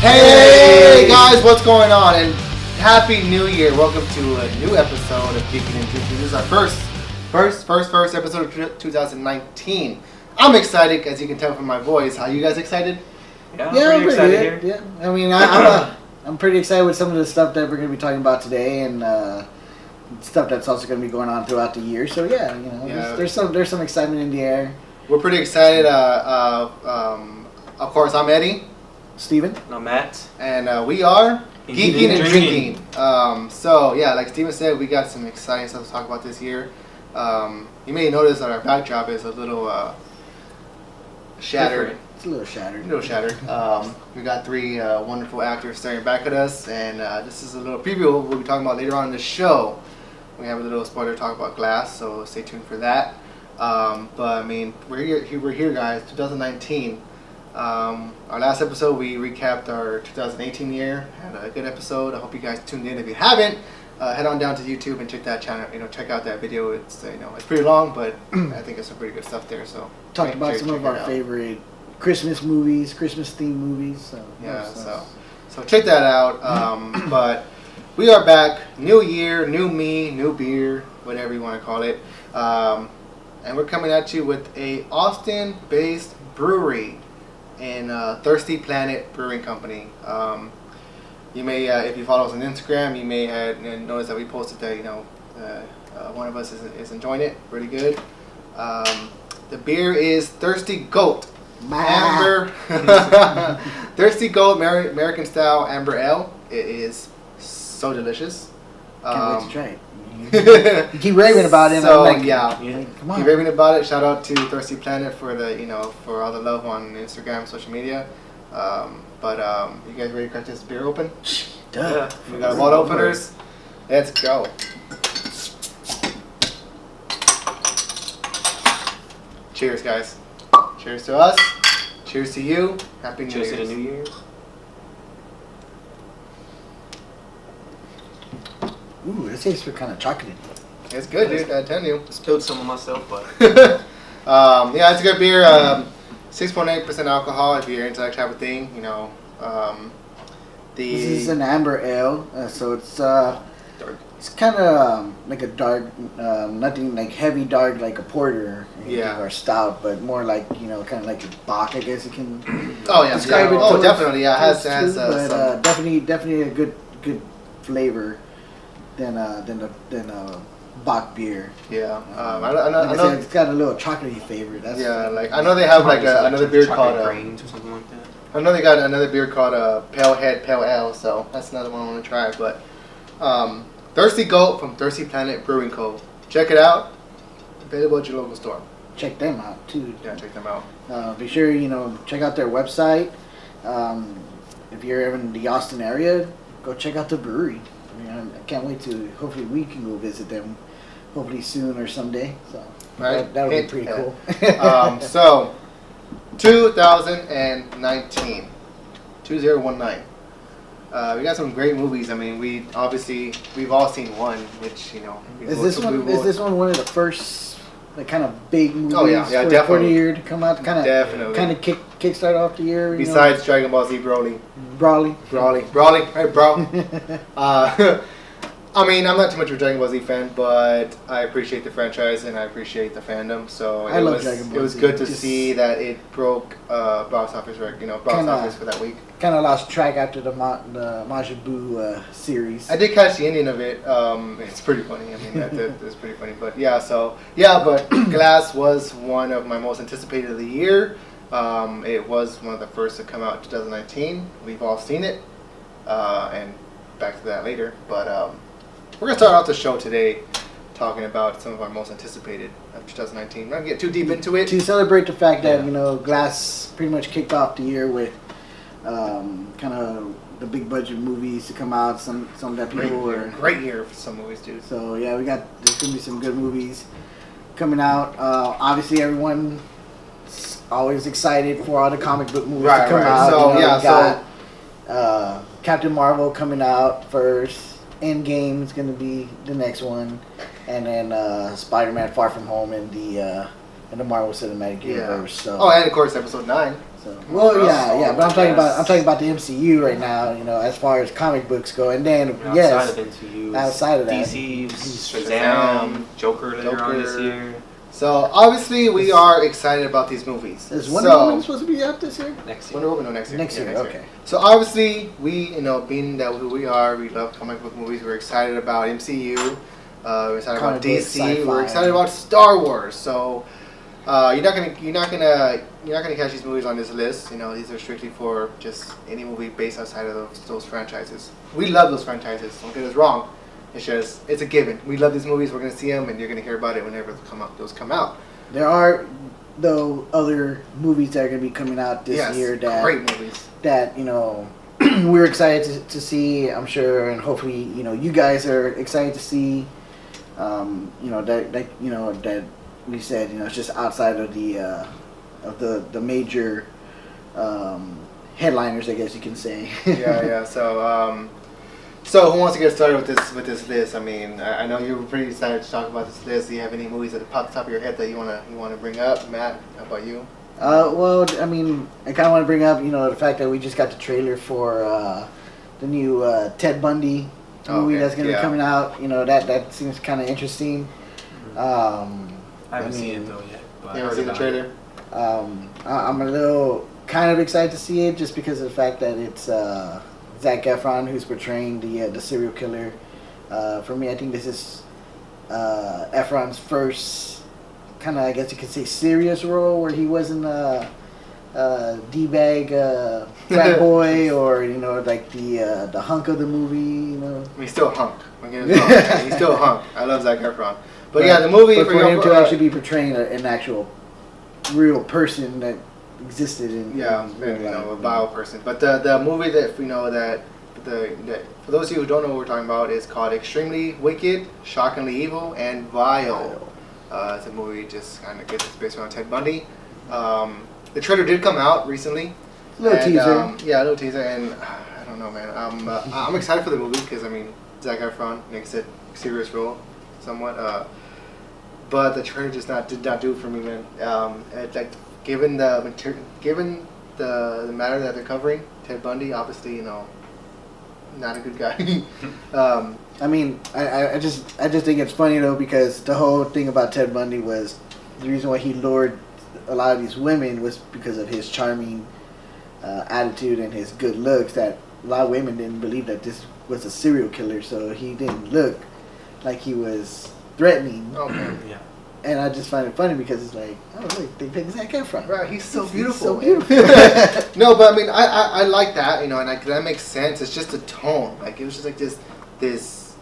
Hey guys, what's going on? And Happy New Year! Welcome to a new episode of Geekin Drinkin. This is our first episode of 2019. I'm excited, as you can tell from my voice. Are you guys excited? Yeah, I'm pretty excited here. Yeah, I mean, I'm pretty excited with some of the stuff that we're going to be talking about today, and stuff that's also going to be going on throughout the year. So yeah, there's some excitement in the air. We're pretty excited. Of course, I'm Eddie. Steven. I'm Matt. And we are Geekin Drinkin. Drinkin. So yeah, like Steven said, we got some exciting stuff to talk about this year. You may notice that our backdrop is a little shattered. It's a little shattered. We got three wonderful actors staring back at us, and this is a little preview of what we'll be talking about later on in the show. We have a little spoiler talk about Glass, so stay tuned for that. But I mean, we're here, guys. 2019. Our last episode, we recapped our 2018 year. Had a good episode. I hope you guys tuned in. If you haven't, head on down to YouTube and check that channel. Check out that video. It's it's pretty long, but I think it's some pretty good stuff there. So talked about some of our favorite Christmas movies, Christmas themed movies. So yeah, so check that out. But we are back. New year, new me, new beer, whatever you want to call it. And we're coming at you with a Austin-based brewery in Thirsty Planet Brewing Company. You may, if you follow us on Instagram, you may have noticed that we posted that one of us is enjoying it pretty good. The beer is Thirsty Goat Amber, Thirsty Goat American Style Amber Ale. It is so delicious. Can't wait to try it. You keep raving about it. So I'm like, yeah, come on. Keep raving about it. Shout out to Thirsty Planet for the for all the love on Instagram, social media. But you guys ready to crack this beer open? Duh. We got bottle openers. Let's go. Cheers, guys. Cheers to us. Cheers to you. Happy New Year. Cheers to the New Year. Ooh, this tastes kind of chocolatey. It's good, dude. I tell you. Spilled some of myself, but yeah, it's a good beer. 6.8% alcohol. If you're into that type of thing, This is an amber ale, so it's kind of like a dark, nothing like heavy dark like a porter, or stout, but more like kind of like a bock, I guess you can. Oh yeah, describe it. Oh, definitely, yeah. It has but definitely a good flavor than a bock beer. Yeah, I know it's got a little chocolatey flavor. That's like I know they have like another beer called grains or something like that. I know they got another beer called Pale Ale, so that's another one I want to try. But Thirsty Goat from Thirsty Planet Brewing Co. Check it out. Available at your local store. Check them out too. Yeah, check them out. Be sure check out their website. If you're ever in the Austin area, go check out the brewery. I can't wait to. Hopefully, we can go visit them. Hopefully soon or someday. So right, that would be pretty cool. So 2019, 2019. We got some great movies. I mean, we've all seen one, which Is this one of the first kind of big movies? Oh yeah, definitely. For the year to come out, kind of kickstart off the year. Besides Dragon Ball Z Broly. Hey, bro. I mean, I'm not too much of a Dragon Ball Z fan, but I appreciate the franchise and I appreciate the fandom. So I love Dragon Ball Z. It was good to see that it broke box office office for that week. Kind of lost track after the Majin Buu series. I did catch the ending of it. It's pretty funny. I mean, it's pretty funny. But but Glass was one of my most anticipated of the year. It was one of the first to come out in 2019. We've all seen it, and back to that later. But we're going to start off the show today talking about some of our most anticipated of 2019. We're not going to get too deep into it. To celebrate the fact that, Glass pretty much kicked off the year with kind of the big budget movies to come out. Some that people were... Great year for some movies, dude. So, yeah, there's going to be some good movies coming out. Obviously, everyone's always excited for all the comic book movies to come out. So, got Captain Marvel coming out first. Endgame is going to be the next one, and then Spider-Man: Far From Home in the Marvel Cinematic Universe. So. Oh, and of course Episode 9. So, well, yeah, but I'm talking about the MCU right now. You know, as far as comic books go, and then outside of that, DC, Shazam, Joker later on this year. So obviously we are excited about these movies. Is Wonder Woman supposed to be out this year? Next year. Wonder Woman, no, next year. Next year, okay. So obviously we, being that who we are, we love comic book movies. We're excited about MCU. We're excited about DC. We're excited about Star Wars. So you're not gonna catch these movies on this list. These are strictly for just any movie based outside of those franchises. We love those franchises. Don't get us wrong. It's a given. We love these movies. We're gonna see them, and you're gonna hear about it whenever those come out. There are though other movies that are gonna be coming out this year great movies that we're excited to see. I'm sure, and hopefully you guys are excited to see. That we said it's just outside of the major headliners, I guess you can say. Yeah. So who wants to get started with this list? I mean, I know you were pretty excited to talk about this list. Do you have any movies at the top of your head that you wanna bring up? Matt, how about you? Well, I mean, I kind of want to bring up the fact that we just got the trailer for the new Ted Bundy movie that's going to be coming out. That seems kind of interesting. I haven't seen it though yet. You haven't seen the trailer? I'm a little kind of excited to see it just because of the fact that it's Zac Efron who's portraying the serial killer. For me, I think this is Efron's first kind of, I guess you could say, serious role where he wasn't a D-bag frat boy or like the hunk of the movie. He's still a hunk. He's still a hunk. I love Zac Efron. But yeah, the movie for him to actually be portraying an actual real person that existed in a vile person. But the movie that for those of you who don't know what we're talking about is called Extremely Wicked, Shockingly Evil, and Vile. It's a movie just kind of gets based around Ted Bundy. The trailer did come out recently. A little teaser, and I don't know, man. I'm excited for the movie because Zac Efron makes it a serious role, somewhat. But the trailer did not do it for me, man. Given the matter that they're covering, Ted Bundy, obviously, not a good guy. I just think it's funny though because the whole thing about Ted Bundy was the reason why he lured a lot of these women was because of his charming attitude and his good looks. That a lot of women didn't believe that this was a serial killer, so he didn't look like he was threatening. Okay. Yeah. And I just find it funny because it's like, oh look, they picked Zac Efron. Right, he's so beautiful. He's so beautiful. No, but I like that, and that makes sense. It's just a tone. Like it was just like this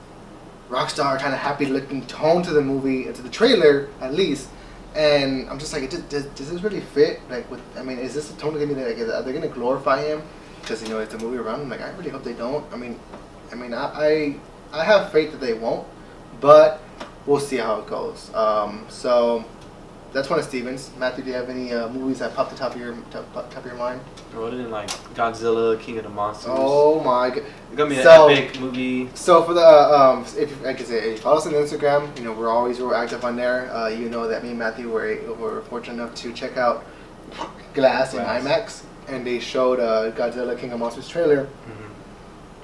rock star kind of happy looking tone to the movie, to the trailer at least. And I'm just like, does this really fit? Is this a tone to me that are they gonna glorify him because it's a movie around him? Like I really hope they don't. I have faith that they won't, but we'll see how it goes. So that's one of Steven's. Matthew, do you have any movies that popped the top of your mind? Other than like Godzilla, King of the Monsters. Oh my god! It's gonna be an epic movie. So for the if you follow us on Instagram, we're always real active on there. That me and Matthew were fortunate enough to check out Glass in IMAX, and they showed Godzilla, King of Monsters trailer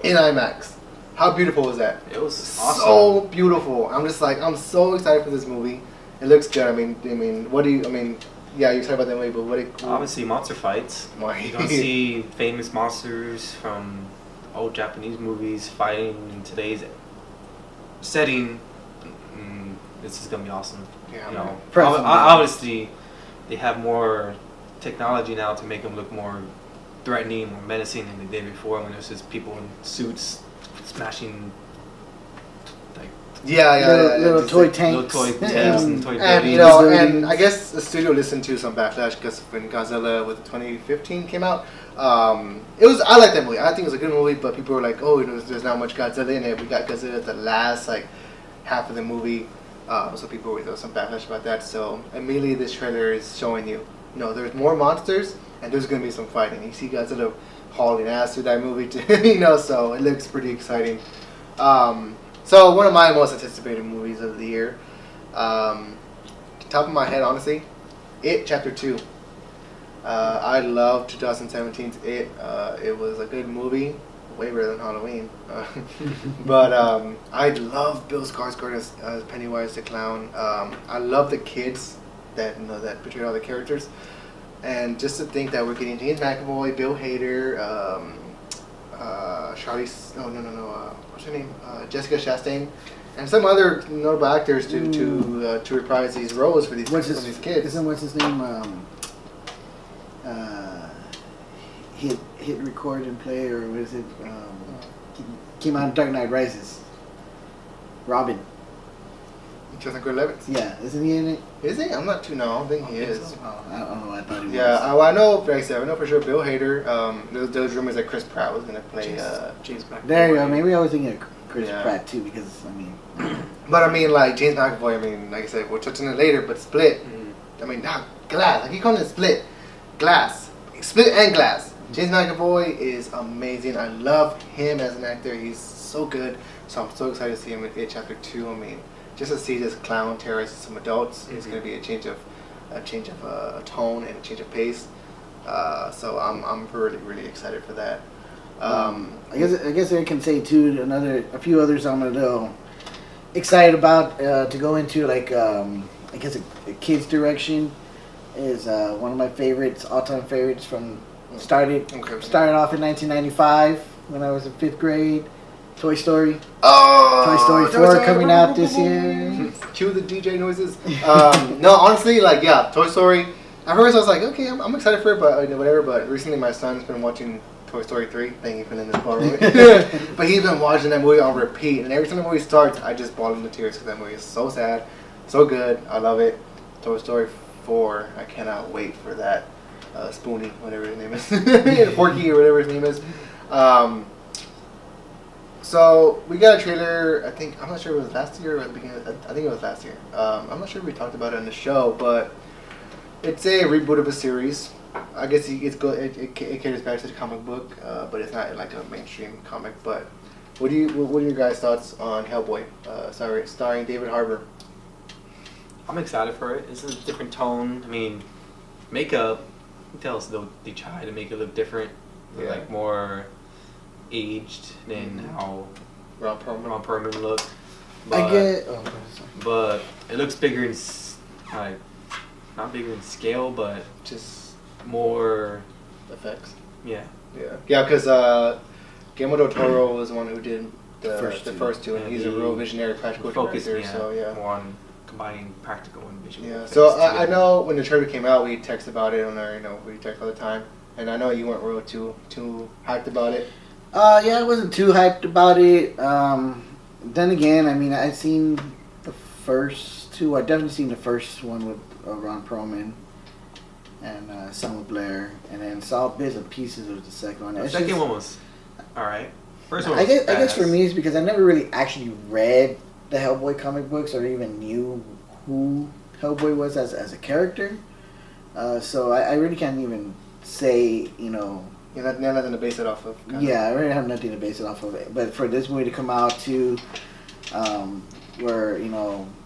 in IMAX. How beautiful was that? It was awesome. So beautiful. I'm just like, I'm so excited for this movie. It looks good. Yeah, you're excited about that movie, but obviously monster fights. You're gonna see famous monsters from old Japanese movies fighting in today's setting. This is gonna be awesome. Yeah, obviously they have more technology now to make them look more threatening, more menacing than they did before when it was just people in suits smashing little toy tanks, and toy buildings. And I guess the studio listened to some backlash because when Godzilla with 2015 came out, I like that movie. I think it was a good movie, but people were like, oh, there's not much Godzilla in it. We got Godzilla at the last half of the movie, so people were some backlash about that. So immediately this trailer is showing you, there's more monsters and there's gonna be some fighting. You see Godzilla hauling ass through that movie too, so it looks pretty exciting. So one of my most anticipated movies of the year, top of my head, honestly, It Chapter 2. I love 2017's It. It was a good movie, way better than Halloween. But I love Bill Skarsgård as Pennywise the Clown. I love the kids that that portrayed all the characters, and just to think that we're getting James McAvoy, Bill Hader, what's her name? Jessica Chastain. And some other notable actors to reprise these roles for these kids. What's his name? Hit record and play, or what is it? Came out in Dark Knight Rises. Robin. Jonathan Gordon-Levitt. Yeah, isn't he in it? Is he? I'm not too. No, I don't think he is. So. Oh, I don't know. I thought he was. Yeah, I know. Like I said, I know for sure Bill Hader. Those rumors that Chris Pratt was gonna play James McAvoy. There you go. Maybe I was thinking of Chris Pratt too, because I mean. But I mean, like James McAvoy. I mean, like I said, we'll touch on it later. But Split. I mean, Glass. Like he called it Split. Glass. Split and Glass. James McAvoy is amazing. I love him as an actor. He's so good. So I'm so excited to see him in It Chapter 2. I mean, just to see this clown terrorize some adults is going to be a change of tone and a change of pace. So I'm really excited for that. I guess I can say too a few others I'm a little excited about to go into, like I guess a kid's direction is one of my favorites, all-time favorites from started off in 1995 when I was in 5th grade. Toy Story. Oh, Toy Story 4 coming out this year. Cue the DJ noises. No, honestly, like Toy Story. At first I was like, okay, I'm excited for it, but whatever. But recently my son's been watching Toy Story 3. Thank you for in this ballroom. But he's been watching that movie on repeat, and every time the movie starts, I just bawl into tears because that movie is so sad, so good. I love it. Toy Story 4. I cannot wait for that. Spoonie, whatever his name is, Porky or whatever his name is. So we got a trailer. I'm not sure if it was last year or at the beginning. I think it was last year. I'm not sure if we talked about it on the show, but it's a reboot of a series. I guess it caters back to the comic book, but it's not like a mainstream comic. But what are your guys' thoughts on Hellboy? Starring David Harbour. I'm excited for it. It's a different tone. I mean, makeup. You can tell they try to make it look different, like more aged than how Ron Perlman looked. But it looks bigger in not bigger in scale, but just more effects. Yeah. Because Guillermo del Toro was the one who did the first two, and he's a real visionary practical director. So more on combining practical and visual. Yeah. So I know when the trailer came out, we text about it on our, we text all the time, and I know you weren't real too hyped about it. I wasn't too hyped about it. Then again, I mean, I've seen the first two. I definitely seen the first one with Ron Perlman and Selma Blair, and then saw bits and pieces of the second one. The second one was alright. First one I guess for me it's because I never really actually read the Hellboy comic books or even knew who Hellboy was as a character. So I really can't even say, You have nothing to base it off of. Yeah, I really have nothing to base it off of. But for this movie to come out too, where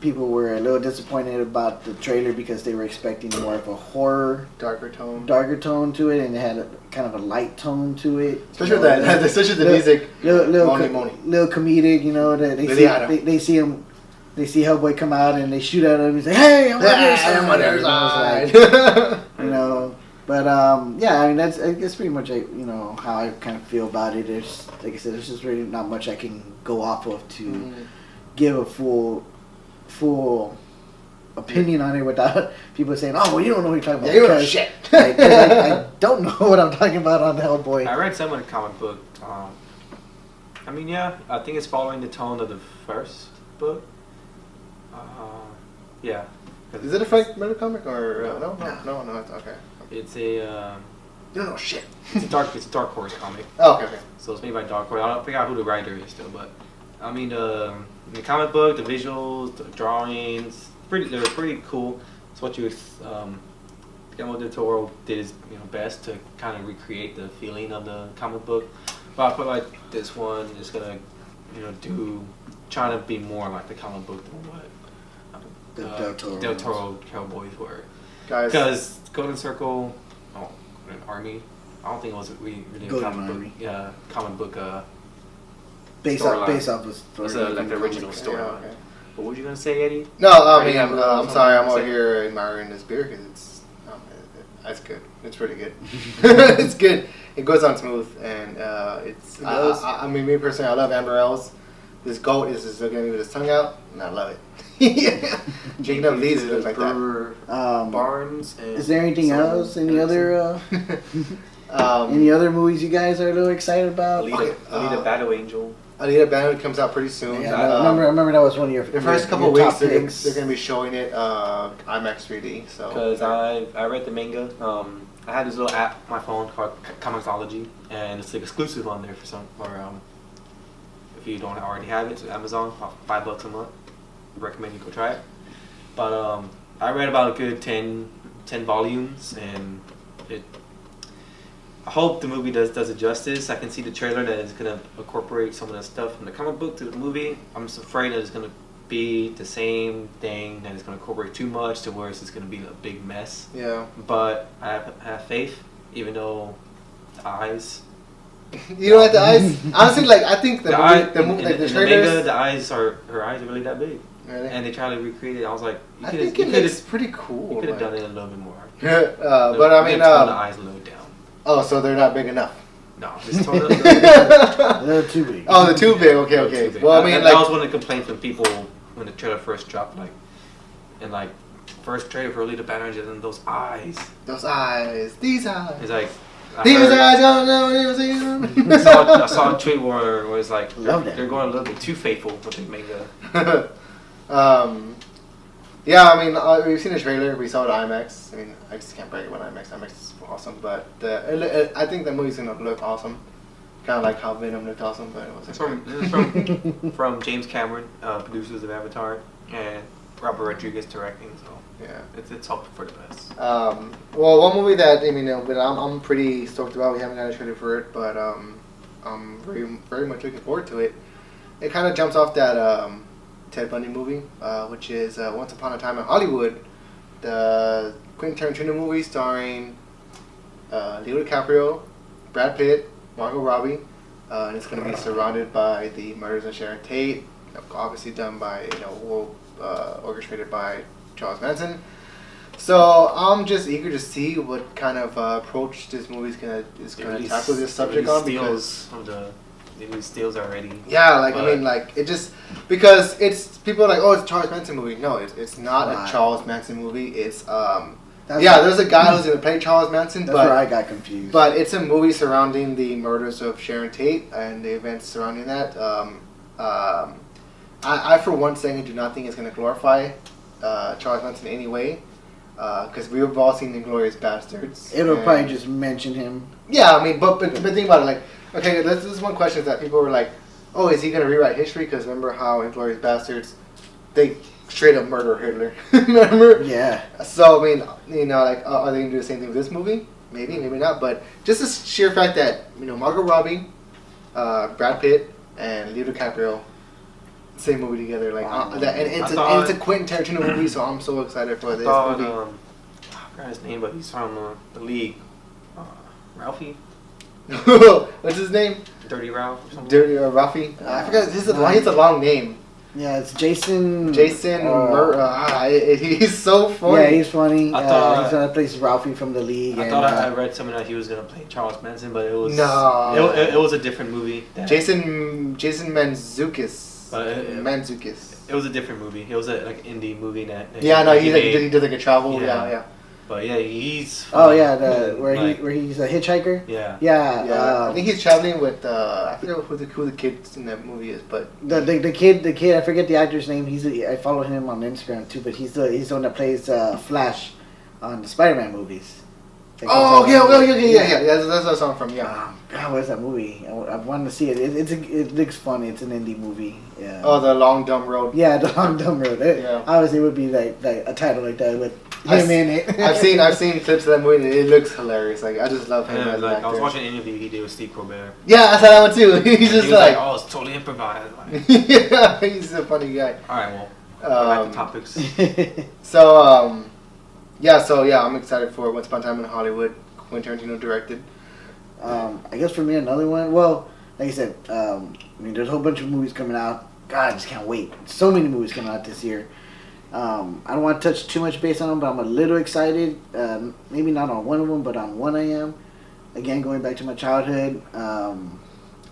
people were a little disappointed about the trailer because they were expecting more of a horror, darker tone to it, and it had kind of a light tone to it. Especially the music, little comedic. That they see Hellboy come out and they shoot at him. He's like, "Hey, I'm on your side." But I mean that's pretty much how I kind of feel about it. There's, like I said, there's just really not much I can go off of to give a full opinion on it without people saying, "Oh, well, you don't know what you're talking about." Yeah, you don't know shit. I don't know what I'm talking about on Hellboy. I read some of the comic book. I mean, I think it's following the tone of the first book. Is it a Frank Miller comic or no? It's okay. It's a. You don't know shit. It's a Dark Horse comic. Oh, okay. So it's made by Dark Horse. I don't forget who the writer is still, but I mean, in the comic book, the visuals, the drawings, they're pretty cool. It's what Guillermo del Toro did his best to kind of recreate the feeling of the comic book. But I feel like this one is gonna, trying to be more like the comic book than what Del Toro Hellboys were. Guys, because Golden Circle, an army. I don't think it was really a Golden comic book. Army. Yeah, comic book. Based storyline. off the story. It's like the original story. Yeah, okay. But what were you gonna say, Eddie? No, I mean, have I'm something sorry, to I'm over say? here admiring this beer because it's good. It's pretty good. It's good. It goes on smooth, and it's. It does. I mean, me personally, I love amber ales. This goat is just looking at me with his tongue out, and I love it. Drinking up these, it looks like that. Barnes. And Is there anything else? Any other movies you guys are a little excited about? Alita Battle Angel. Alita Battle comes out pretty soon. Yeah, I remember that was one of your. The first couple of weeks, they're going to be showing it IMAX 3D. So Because I read the manga. I had this little app on my phone called Comixology, and it's like exclusive on there if you don't already have it, it's Amazon, about $5 a month. Recommend you go try it. But I read about a good 10 volumes, and I hope the movie does it justice. I can see the trailer that it's gonna incorporate some of the stuff from the comic book to the movie. I'm just afraid that it's gonna be the same thing, that it's gonna incorporate too much to where it's just gonna be a big mess. Yeah. But I have faith, even though the eyes. You don't like the eyes? Honestly, like I think the in the trailers. manga, her eyes are really that big. Really? And they try to recreate it. I was like, I think it looks pretty cool. You could have done it a little bit more. But I mean, the eyes a little down. Oh, so they're not big enough. No, it's totally. They're too big. Oh, they're too big. Okay. Too big. Well, I mean, that was one of the complaints from people when the trailer first dropped. First trailer for Alita Battle Angel, and those eyes. These eyes. It's like. These eyes, I don't know. I saw a tweet where it's like they're going a little bit too faithful with the manga. Yeah, I mean, we've seen the trailer. We saw it IMAX. I mean, I just can't break it with IMAX. IMAX is awesome, but I think the movie's gonna look awesome. Kind of like how Venom looked awesome, but it wasn't. It's from James Cameron, producers of Avatar, and Robert Rodriguez directing. So yeah, it's hoping for the best. Well, one movie that I'm pretty stoked about. We haven't got a trailer for it, but I'm very much looking forward to it. It kind of jumps off that Ted Bundy movie, which is Once Upon a Time in Hollywood, the Quentin Tarantino movie starring Leo DiCaprio, Brad Pitt, Margot Robbie, and it's going to be surrounded by the murders of Sharon Tate, obviously done by orchestrated by Charles Manson. So I'm just eager to see what kind of approach this movie is gonna tackle this subject on, because movie steals already. Yeah, I mean, it just because it's people are like, oh, it's a Charles Manson movie. No, it's not a Charles Manson movie. It's there's a guy who's gonna play Charles Manson. That's where I got confused. But it's a movie surrounding the murders of Sharon Tate and the events surrounding that. I for one second do not think it's gonna glorify Charles Manson in any way, because we've all seen *Inglourious Bastards*. It'll probably just mention him. Yeah, I mean, but think about it. Okay, this is one question that people were like, "Oh, is he gonna rewrite history?" Because remember how *Inglourious Bastards*, they straight up murder Hitler. Remember? Yeah. So I mean, are they gonna do the same thing with this movie? Maybe, maybe not. But just the sheer fact that Margot Robbie, Brad Pitt, and Leo DiCaprio. Same movie together, and it's a Quentin Tarantino movie, so I'm so excited for this movie. I forgot his name, but he's from the League. Ralphie. What's his name? Dirty Ralph or something. Dirty Ralphie. I forgot. He has a long name. Yeah, it's Jason. He's so funny. Yeah, he's funny. I thought he's gonna play Ralphie from the League. I thought I read something that he was gonna play Charles Manson, but it was no. It was a different movie. Jason Mantzoukas. It was a different movie. It was an indie movie that he did a travel. Yeah. But yeah, he's. Where he's a hitchhiker. Yeah. Yeah. I think he's traveling with I forget who the kid in that movie is, but the kid I forget the actor's name. I follow him on Instagram too, but he's the one that plays Flash on the Spider-Man movies. Yeah. That's a song from God, what's that movie? I wanted to see it. It looks funny. It's an indie movie. Yeah. Oh, The Long Dumb Road. Yeah, The Long Dumb Road. Obviously, it would be like a title like that with him in it. I've seen clips of that movie, and it looks hilarious. I just love him as an actor. I was watching an interview he did with Steve Colbert. Yeah, I saw that one too. He's just like, oh, it's totally improvised. Yeah, he's a funny guy. All right, well, back to topics. So I'm excited for Once Upon a Time in Hollywood. Quentin Tarantino directed. I guess for me, another one. Well, like I said, there's a whole bunch of movies coming out. God, I just can't wait. So many movies coming out this year. I don't want to touch too much base on them, but I'm a little excited. Maybe not on one of them, but on one I am. Again, going back to my childhood,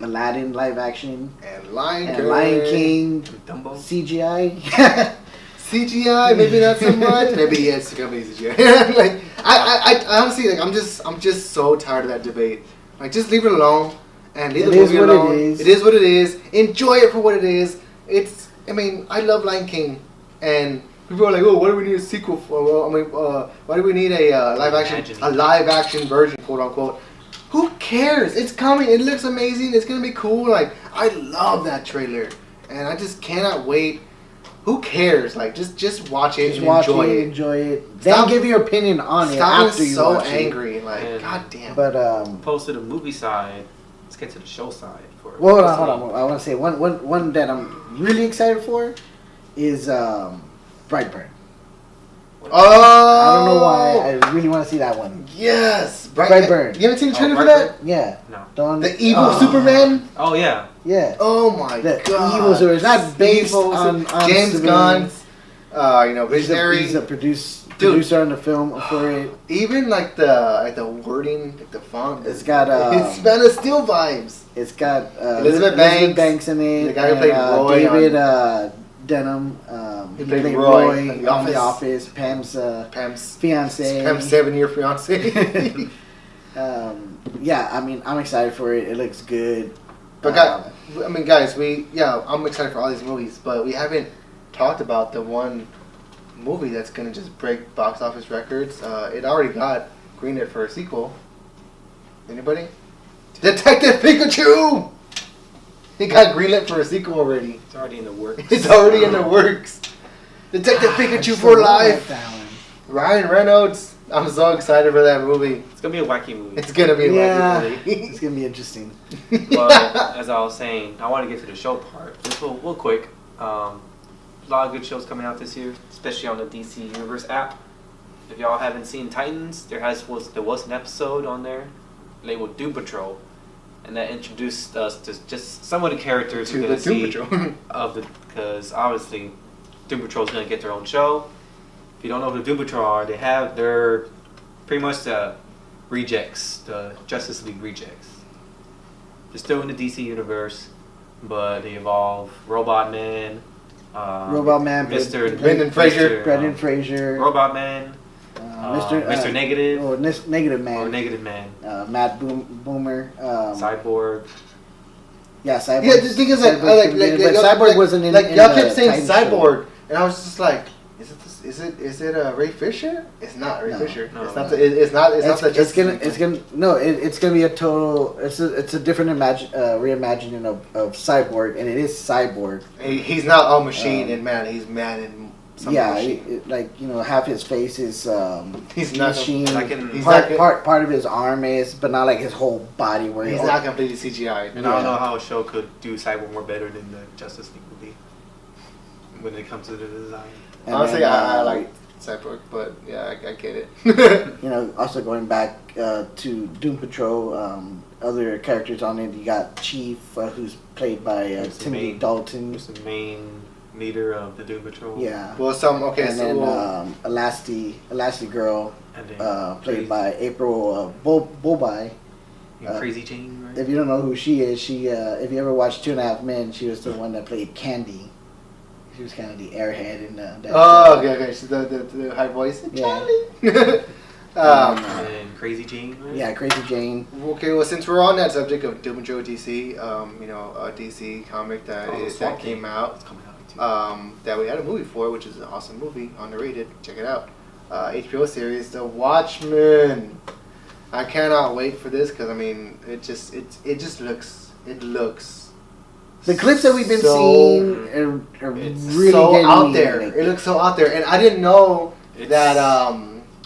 Aladdin live action. And Lion King. Dumbo. CGI. CGI, maybe not so much. Maybe it's gonna be CGI. Like I honestly, like I'm just so tired of that debate. Like just leave it alone and leave the movie alone. It is what it is. Enjoy it for what it is. I love Lion King, and people are like, oh, what do we need a sequel for? Well, why do we need a live action version, quote unquote? Who cares? It's coming. It looks amazing. It's gonna be cool. Like I love that trailer, and I just cannot wait. Who cares? Like, just watch it and enjoy it. Then give your opinion on it after you watch it. So angry. Like, goddamn. But, opposed to the movie side, let's get to the show side. Hold on. I want to say one that I'm really excited for is Brightburn. Oh! I don't know why. I really want to see that one. Yes! Brightburn. You haven't seen the trailer for that? Yeah. No. The evil Superman? Oh, yeah. Yeah. Oh my god. The evil Superman. It's not based on James Gunn. Visionary. He's a producer on the film for it. Even like the wording, like the font. It's got it's Man of Steel vibes. It's got Elizabeth Banks in it. The guy who played Roy. David Denham. He played Roy on The Office. Pam's fiance. Pam's 7-year fiance. Yeah, I'm excited for it. It looks good. But guys, I'm excited for all these movies, but we haven't talked about the one movie that's gonna just break box office records. It already got greenlit for a sequel. Anybody? Detective Pikachu! It got greenlit for a sequel already. It's already in the works. Detective Pikachu for life. Ryan Reynolds. I'm so excited for that movie. It's gonna be a wacky movie. It's gonna be a wacky movie. It's gonna be interesting. But as I was saying, I want to get to the show part. Just real quick. A lot of good shows coming out this year, especially on the DC Universe app. If y'all haven't seen Titans, there was an episode on there labeled Doom Patrol, and that introduced us to just some of the characters we're gonna see because obviously Doom Patrol is gonna get their own show. If you don't know who the Doom Patrol are, they're pretty much the rejects, the Justice League rejects. They're still in the DC universe, but they evolve. Robot Man, Mr. Brendan Fraser, Robot Man, Mr. Negative, or Negative Man, Matt Boomer, Cyborg. Cyborg. Yeah, the thing is Cyborg wasn't in. Y'all kept saying Cyborg, show. And I was just like, is it Ray Fisher? It's not Ray Fisher. No, it's not the It's gonna be a total. It's a different reimagining of Cyborg, and it is Cyborg. He's not all machine and man. He's man and half his face is he's not machine. Part of his arm is, but not like his whole body. Where he's not completely CGI. And I don't know how a show could do Cyborg more better than the Justice League movie when it comes to the design. And honestly, I like Cyborg, but yeah, I get it. Also going back to Doom Patrol, other characters on it. You got Chief, who's played by Timothy Dalton. Who's the main leader of the Doom Patrol. Yeah. Well, Elastigirl, played by April Bobby. Crazy Jane, right? If you don't know who she is, if you ever watched 2.5 Men, she was the one that played Candy. She was kind of the airhead in that show. Okay. She's the high voice. Yeah. And Crazy Jane, right? Yeah, Crazy Jane. Okay, well, since we're on that subject of Doom Patrol DC, a DC comic that came out. It's coming out too. That we had a movie for, which is an awesome movie, underrated. Check it out. HBO series, The Watchman. I cannot wait for this because it looks. The clips that we've been seeing are really so out there. It looks so out there, and I didn't know that.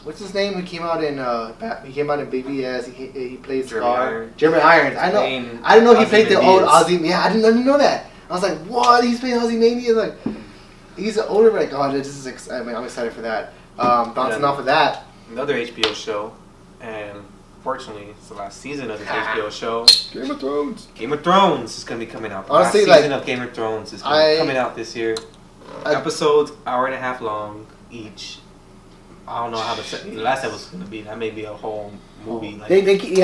What's his name? He came out in BBS. He plays Scar. Jeremy Irons. I didn't know he played the old Ozzy. Yeah, I didn't know that. I was like, what? He's playing Ozymandias. Like, he's an older. Like, oh, this is. I'm excited for that. Bouncing off of that. Another HBO show, and unfortunately, it's the last season of this HBO show. Game of Thrones. Game of Thrones is going to be coming out. The Honestly, last season of Game of Thrones is coming out this year. Episodes, hour and a half long each. I don't know how the last episode is going to be. That may be a whole movie. Like, they keep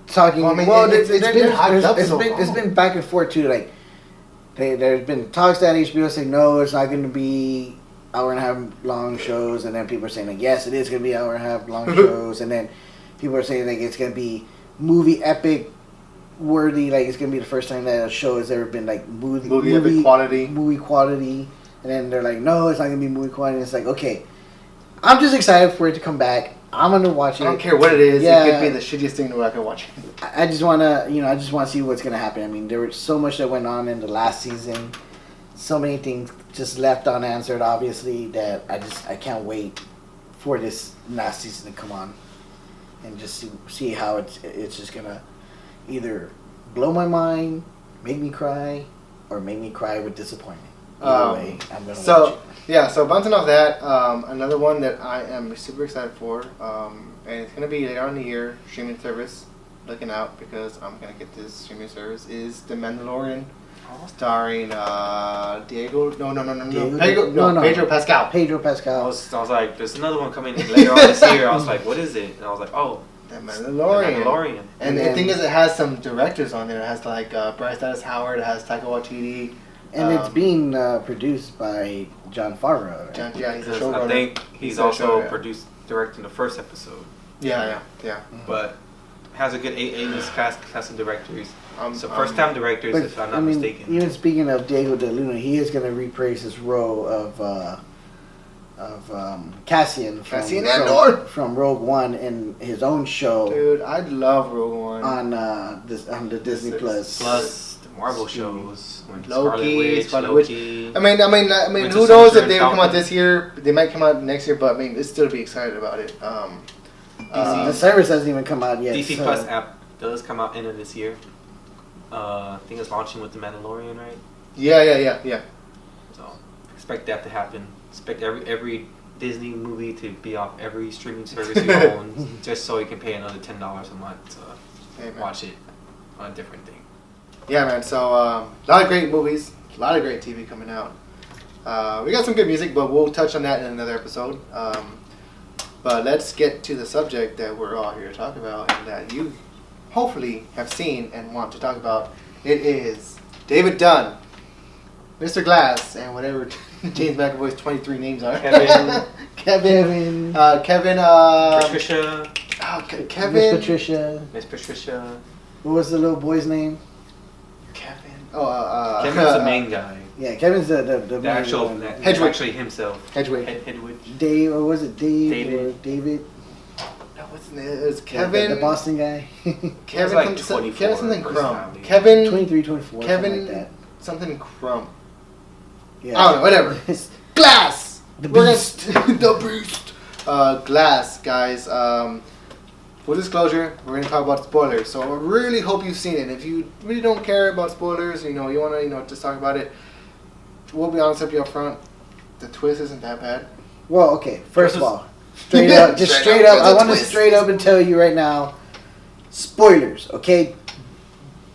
talking. Well, I mean, it's been hyped up so long. It's been back and forth too. Like, there's been talks that HBO saying no, it's not going to be hour and a half long shows, and then people are saying like yes, it is going to be hour and a half long shows, and then people are saying like it's going to be movie epic worthy, like it's going to be the first time that a show has ever been like movie epic quality, and then they're like no, it's not going to be movie quality. It's like okay, I'm just excited for it to come back. I'm gonna watch it. I don't care what it is. Yeah. It could be the shittiest thing that I can watch. I just wanna, I just want to see what's gonna happen. I mean, there was so much that went on in the last season, so many things just left unanswered. Obviously, that I can't wait for this last season to come on, and just see how it's just gonna either blow my mind, make me cry, or make me cry with disappointment. Either way, I'm gonna watch it. Yeah, so bouncing off that, another one that I am super excited for, and it's going to be later on in the year, streaming service, looking out, because I'm going to get this streaming service, is The Mandalorian, starring Pedro Pascal. Pedro Pascal. I was like, there's another one coming in later on this year. I was like, what is it? And I was like, oh, The Mandalorian. And the thing is, it has some directors on there. It has like Bryce Dallas Howard, it has Taika Waititi. And it's being produced by Jon Favreau. Right? Yeah, he's a showrunner. I think he's also directing the first episode. Yeah. Mm-hmm. But has a good A-list cast of directors. So first-time directors, if I'm not mistaken. Even speaking of Diego de Luna, he is going to reprise his role of Cassian from Rogue One in his own show. Dude, I love Rogue One on the Disney Plus. Plus the Marvel shows. Loki. Loki. I mean, who knows if they will come out this year? They might come out next year, but I mean, it's still to be excited about it. The service hasn't even come out yet. DC Plus app does come out end of this year. I think it's launching with The Mandalorian, right? Yeah. So expect that to happen. Expect every Disney movie to be off every streaming service you own, just so you can pay another $10 a month to watch it on a different thing. Yeah, man. So a lot of great movies, a lot of great TV coming out. We got some good music, but we'll touch on that in another episode. But let's get to the subject that we're all here to talk about, and that you hopefully have seen and want to talk about. It is David Dunn, Mr. Glass, and whatever James McAvoy's 23 names are. Kevin. Patricia. Kevin. Miss Patricia. What was the little boy's name? Kevin. Kevin's the main guy. Yeah, Kevin's the actual Hedwig. Actually himself. Hedwig. Dave, or was it Dave? Or David? No, what's his name? It was Kevin. The Boston guy. Kevin. Like Kevin something Crumb. Kevin. 23, 24. Kevin. Something like that. Something Crumb. Yeah. I don't know. Whatever. Glass. The Beast. The Beast. Glass, guys. Full disclosure, we're gonna talk about spoilers. So I really hope you've seen it. If you really don't care about spoilers, you wanna, just talk about it. We'll be honest with you up front. The twist isn't that bad. Well, okay. First of all, straight up, I want to straight up and tell you right now, spoilers. Okay.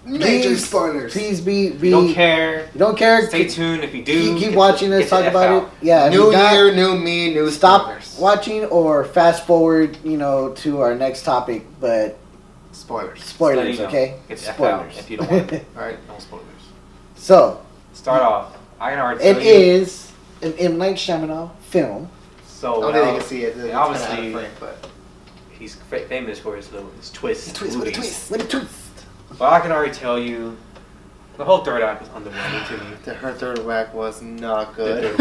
Major spoilers. Please be. You don't care. You don't care. Stay tuned if you do. Keep watching us talk about it. Yeah. New year, new me, new stop spoilers. Watching or fast forward, to our next topic. But spoilers, okay? It's spoilers. If you don't want it. All right, no spoilers. So start off. I can already tell it is an M. Night Shyamalan film. So I don't think you can see it. It's obviously, frame, but he's twist. His twist. With a twist. Well, I can already tell you, the whole third act was underwhelming to me. Her third act was not good.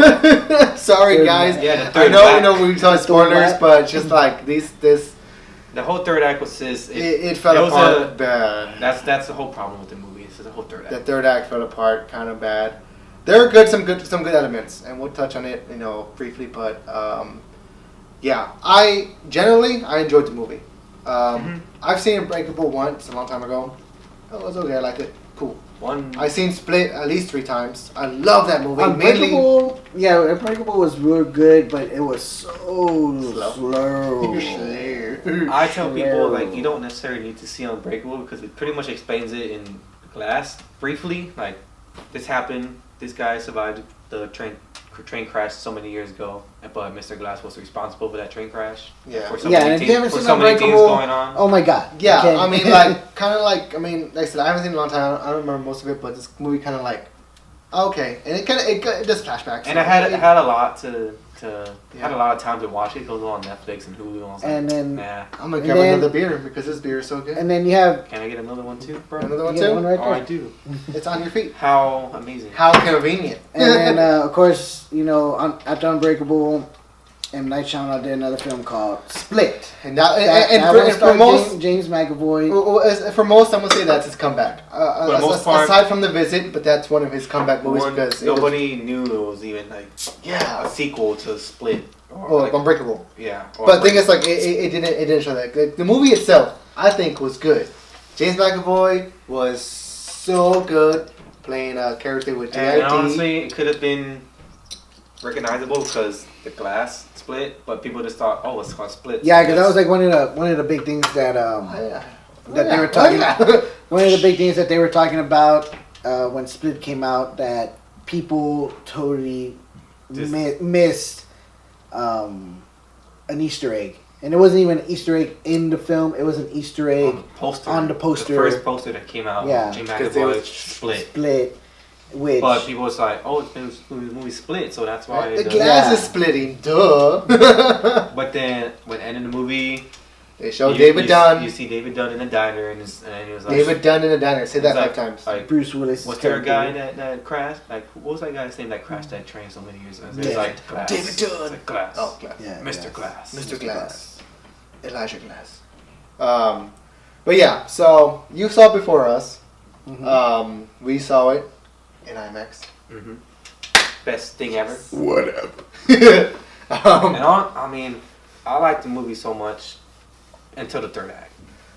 Sorry, guys. Yeah, the I third know we talk spoilers, but just like this. The whole third act was just it fell apart bad. That's the whole problem with the movie. It's the whole third act. The third act fell apart kind of bad. There are some good elements, and we'll touch on it, briefly. But yeah, I enjoyed the movie. I've seen Unbreakable once a long time ago. It was okay. I liked it. Cool. I've seen Split at least 3 times. I love that movie. Unbreakable was real good, but it was so slow. I tell people like you don't necessarily need to see Unbreakable because it pretty much explains it in Glass briefly. Like this happened, this guy survived the train crash so many years ago, but Mr. Glass was responsible for that train crash. Yeah. For so many things going on. Oh my god. Yeah, okay. I mean, like, kind of like, I mean, like I said, I haven't seen it in a long time. I don't remember most of it, but this movie kind of like, okay, and it does flashbacks. And I had a lot had a lot of time to watch it. It goes on Netflix and Hulu. And I was like, then nah. I'm gonna grab another beer because this beer is so good. And then you have. Can I get another one too, bro? Another one too? One right I do. It's on your feet. How amazing. How convenient. And then of course, you know, after Unbreakable, M. Night Shyamalan did another film called Split. And for most James McAvoy. For most, I'm gonna say that's his comeback. For the most part, aside from The Visit, but that's one of his comeback movies because nobody knew it was even like a sequel to Split or like, Unbreakable. Yeah. But the thing is, like, it didn't show that. Like, the movie itself, I think, was good. James McAvoy was so good playing a character with And honestly, it could have been recognizable because the glass split, but people just thought, oh, it's called Split. Yeah, because that was like one of the big things that they were talking about. One of the big things that they were talking about when Split came out, that people totally missed an Easter egg. And it wasn't even an Easter egg in the film. It was an Easter egg on the poster. The first poster that came out. Yeah. James McAvoy Split. Which, but people was like, oh, it's the movie Split, so that's why the glass is splitting. Duh. But then when ending the movie, they show David Dunn. You see David Dunn in a diner, and he was like, David Dunn in a diner. Say that 5 times. Like, Bruce Willis. Was there a guy that crashed? Like, what was that guy's name that crashed that train so many years ago? It's like Glass. David Dunn. It's like Glass. Oh, Glass. Yeah, Mr. Glass. Mr. Glass. Elijah Glass. But yeah, so you saw it before us. Mm-hmm. We saw it in IMAX. Mm-hmm. Best thing ever. Whatever. I mean, I liked the movie so much until the third act.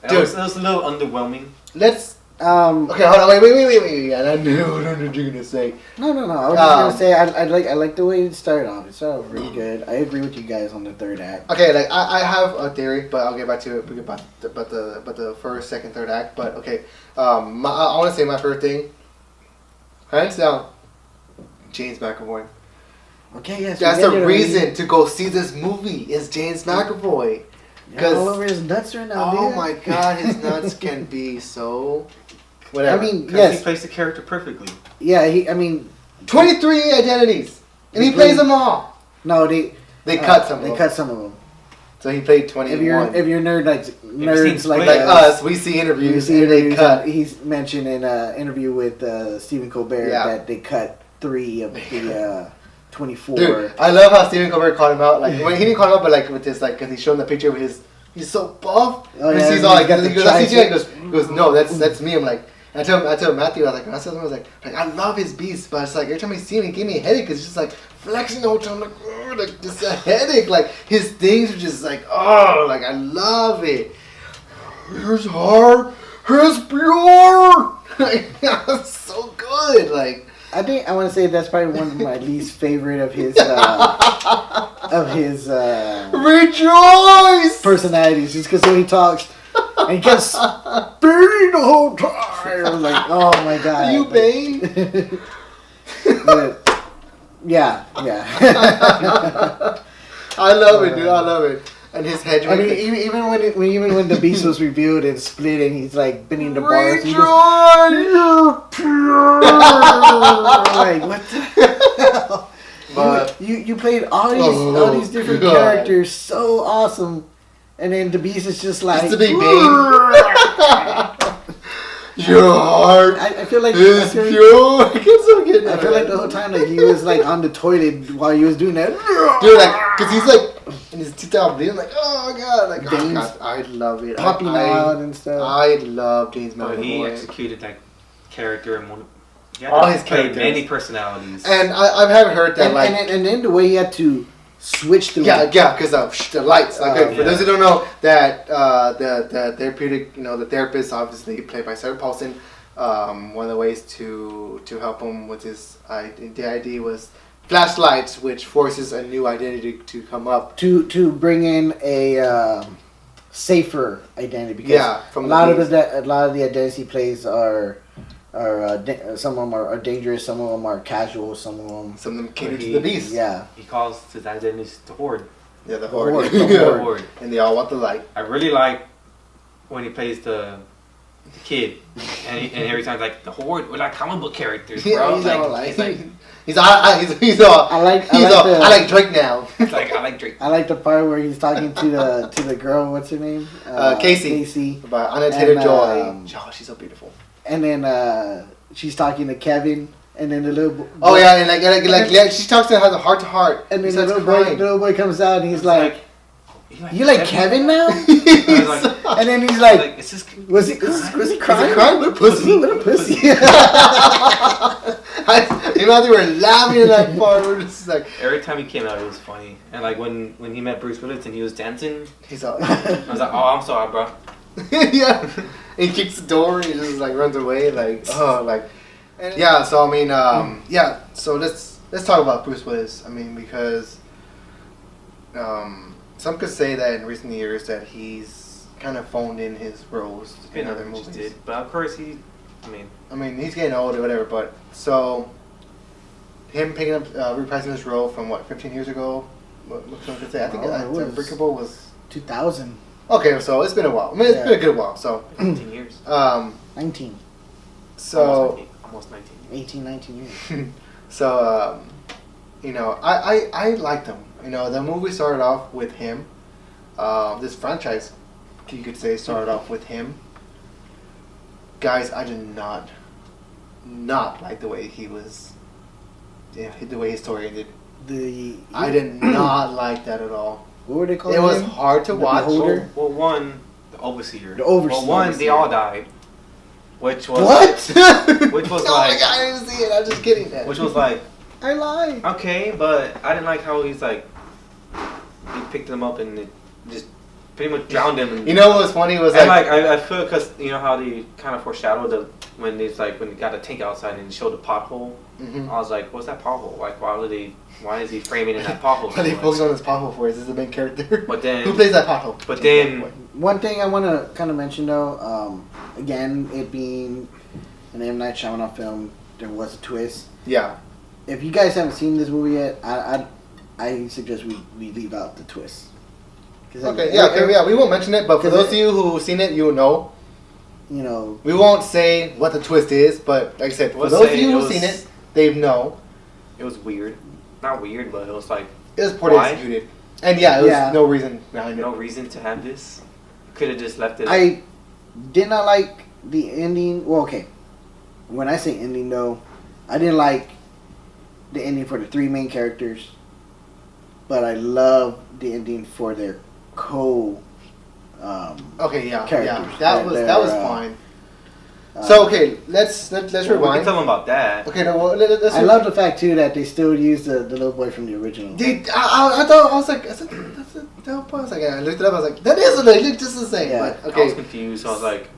It was a little underwhelming. Let's. Okay, hold on. Wait. And I knew what you're gonna say. No. I was just gonna say I like the way it started off. It started off really good. I agree with you guys on the third act. Okay, like I have a theory, but I'll get back to it about the first, second, third act. But okay, I want to say my first thing. Hands down, James McAvoy. Okay, yes. That's the reason to go see this movie. Is James McAvoy. Because all over his nuts right now. Oh dude. my god, his nuts can be so. Whatever. I mean, yes. He plays the character perfectly. Yeah, 23 identities, and he plays them all. No, they cut some. They cut some of them. So he played 21. If you're nerds like us, we see interviews and they cut. He's mentioned in an interview with Stephen Colbert that they cut 3 of the 24. Dude, I love how Stephen Colbert called him out. Like, when he didn't call him out, but like with this, like, because he's showing the picture of he's so buff. Oh, and yeah, he's all like, got he goes, no, that's me. I'm like, I told Matthew, I was like, I love his beast, but it's like every time I see him, he gave me a headache because he's just like flexing the whole time, like just a headache. Like his things are just like, oh, like I love it. Here's hard, here's pure. Like, so good. Like, I think I want to say that's probably one of my least favorite of his rejoice personalities, just because when he talks. And he kept spitting the whole time. I was like, oh my god. Are you Bane? Yeah. I love it, dude. I love it. And his head. I mean, even when the beast was revealed and split, and he's like bending the bars. Rejoice! You're pure. Like, what the hell? But you played all these different characters so awesome. And then the beast is just like... It's the big Bane. Your heart I feel like... is pure. I feel like the whole time like he was like on the toilet while he was doing that. Dude, like, because he's like... And his teeth out bleeding. Like, oh god. Like, oh god. I love it. Popping out and stuff. I love James McAvoy. But he executed that character in one... All his characters. Many personalities. And I haven't heard that, and then the way he had to... switch to because the lights. Like, for those who don't know, that the therapeutic, the therapist, obviously played by Sarah Paulson. One of the ways to help him with his ID was flashlights, which forces a new identity to come up to bring in a safer identity because from a lot of the identities he plays are some of them are dangerous, some of them are casual, some of them cater to the beast. Yeah, he calls his identities the Horde. Yeah, the Horde. The Horde. And they all want the light. I really like when he plays the kid, and every time like the Horde, we're like comic book characters, bro. He's all I like Drake now. Like I like Drake. I like the part where he's talking to the girl. What's her name? Casey. About Anna Taylor-Joy. Oh, she's so beautiful. And then she's talking to Kevin, and then the little boy. Oh yeah, and like she talks to her heart to heart. And then the little boy comes out, and he's like you like Kevin now? And then he's like, was he crying? What a pussy. What a pussy. You know, they were laughing in that part. We're just like, every time he came out, it was funny. And like when he met Bruce Willis and he was dancing, he's all. I was like, oh, I'm sorry, bro. Yeah. And he kicks the door and he just like runs away, like, oh, like. Yeah. So I mean, yeah. So let's talk about Bruce Willis. I mean, because some could say that in recent years that he's kind of phoned in his roles in other movies. But of course I mean, he's getting old or whatever. But so him picking up reprising his role from 15 years ago. What some could say? I think Unbreakable was 2000. Okay, so it's been a while. I mean, it's been a good while. So 19 years. 19. So almost 19. 18, 19 years. So you know, I liked him. You know, the movie started off with him. This franchise, you could say, started off with him. Guys, I did not like the way he was. Yeah, the way his story ended. I did not like that at all. What were they called? It was hard to watch. Well, one, the overseer. The overseer. Well, one, they all died. Which was what? Which was oh like. My God, I didn't see it. I'm just kidding. Which was like. I lied. Okay, but I didn't like how he's like. He picked them up and it just pretty much drowned him. And, you know what was funny was and like I feel because you know how they kind of foreshadowed when they got a tank outside and showed the pothole. Mm-hmm. I was like, what's that pothole? Like, why is he framing in that pothole? Why are they focusing on this pothole for? Is this the main character? But then who plays that pothole? But then one thing I want to kind of mention though, again, it being an M. Night Shyamalan film, there was a twist. Yeah. If you guys haven't seen this movie yet, I suggest we leave out the twist. Okay, yeah, we won't mention it, but for those of you who've seen it, you'll know. You know. We won't say what the twist is, but like I said, for those of you who've seen it, they know. It was weird. Not weird, but it was like... It was poorly executed. And yeah, it was no reason behind it. No reason to have this. Could have just left it. I did not like the ending. Well, okay. When I say ending, though, I didn't like the ending for the three main characters, but I love the ending for their okay, yeah, characters. Yeah, that was fine. So okay, let's rewind. We can tell them about that. Okay, no, let's I love the fact too that they still use the little boy from the original. I thought I was like, that's a little boy. I was like, I looked it up. I was like, that is what they look just the same. Yeah. But, okay. I was confused. So I was like,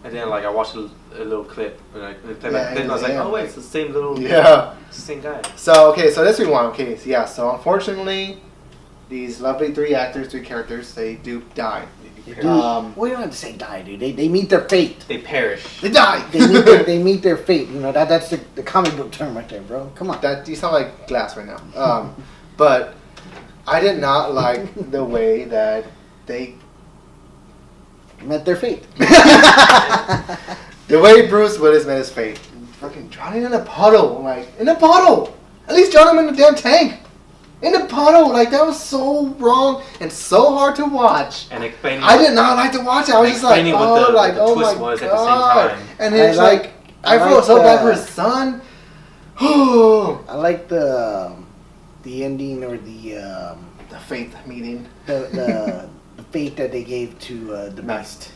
and then like I watched a little clip and I played back the clip and I was like, oh wait, it's the same little it's the same guy. So okay, so let's rewind. Okay, so yeah, so unfortunately, these lovely three characters, they do die. Well, you don't have to say die, dude. They meet their fate. They perish. They die. They meet their fate. You know that's the comic book term right there, bro. Come on. That you sound like Glass right now. But I did not like the way that they met their fate. The way Bruce Willis met his fate, fucking drowning in a puddle, like in a puddle. At least drown him in the damn tank. In a puddle, like that was so wrong and so hard to watch. And explaining, I did not like to watch it. I was just like, oh, what the twist my was God. at the same time. And it's like I felt so bad for his son. I like the ending or the fate meeting. The fate that they gave to the beast.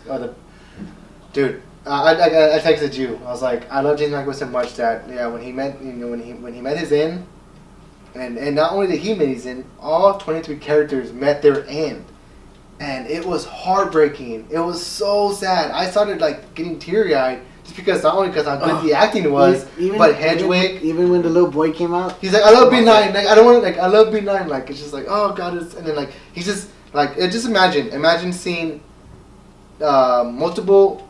Dude. I texted you. I was like, I love James McAvoy so much that when he met his end, and not only did he meet his end, all 23 characters met their end, and it was heartbreaking. It was so sad. I started like getting teary eyed just because not only because how good the acting was, but Hedwig. Even when the little boy came out, he's like, I love B9. Like I don't want to I love B9. Like it's just like, oh God, and then like he's just like just imagine seeing multiple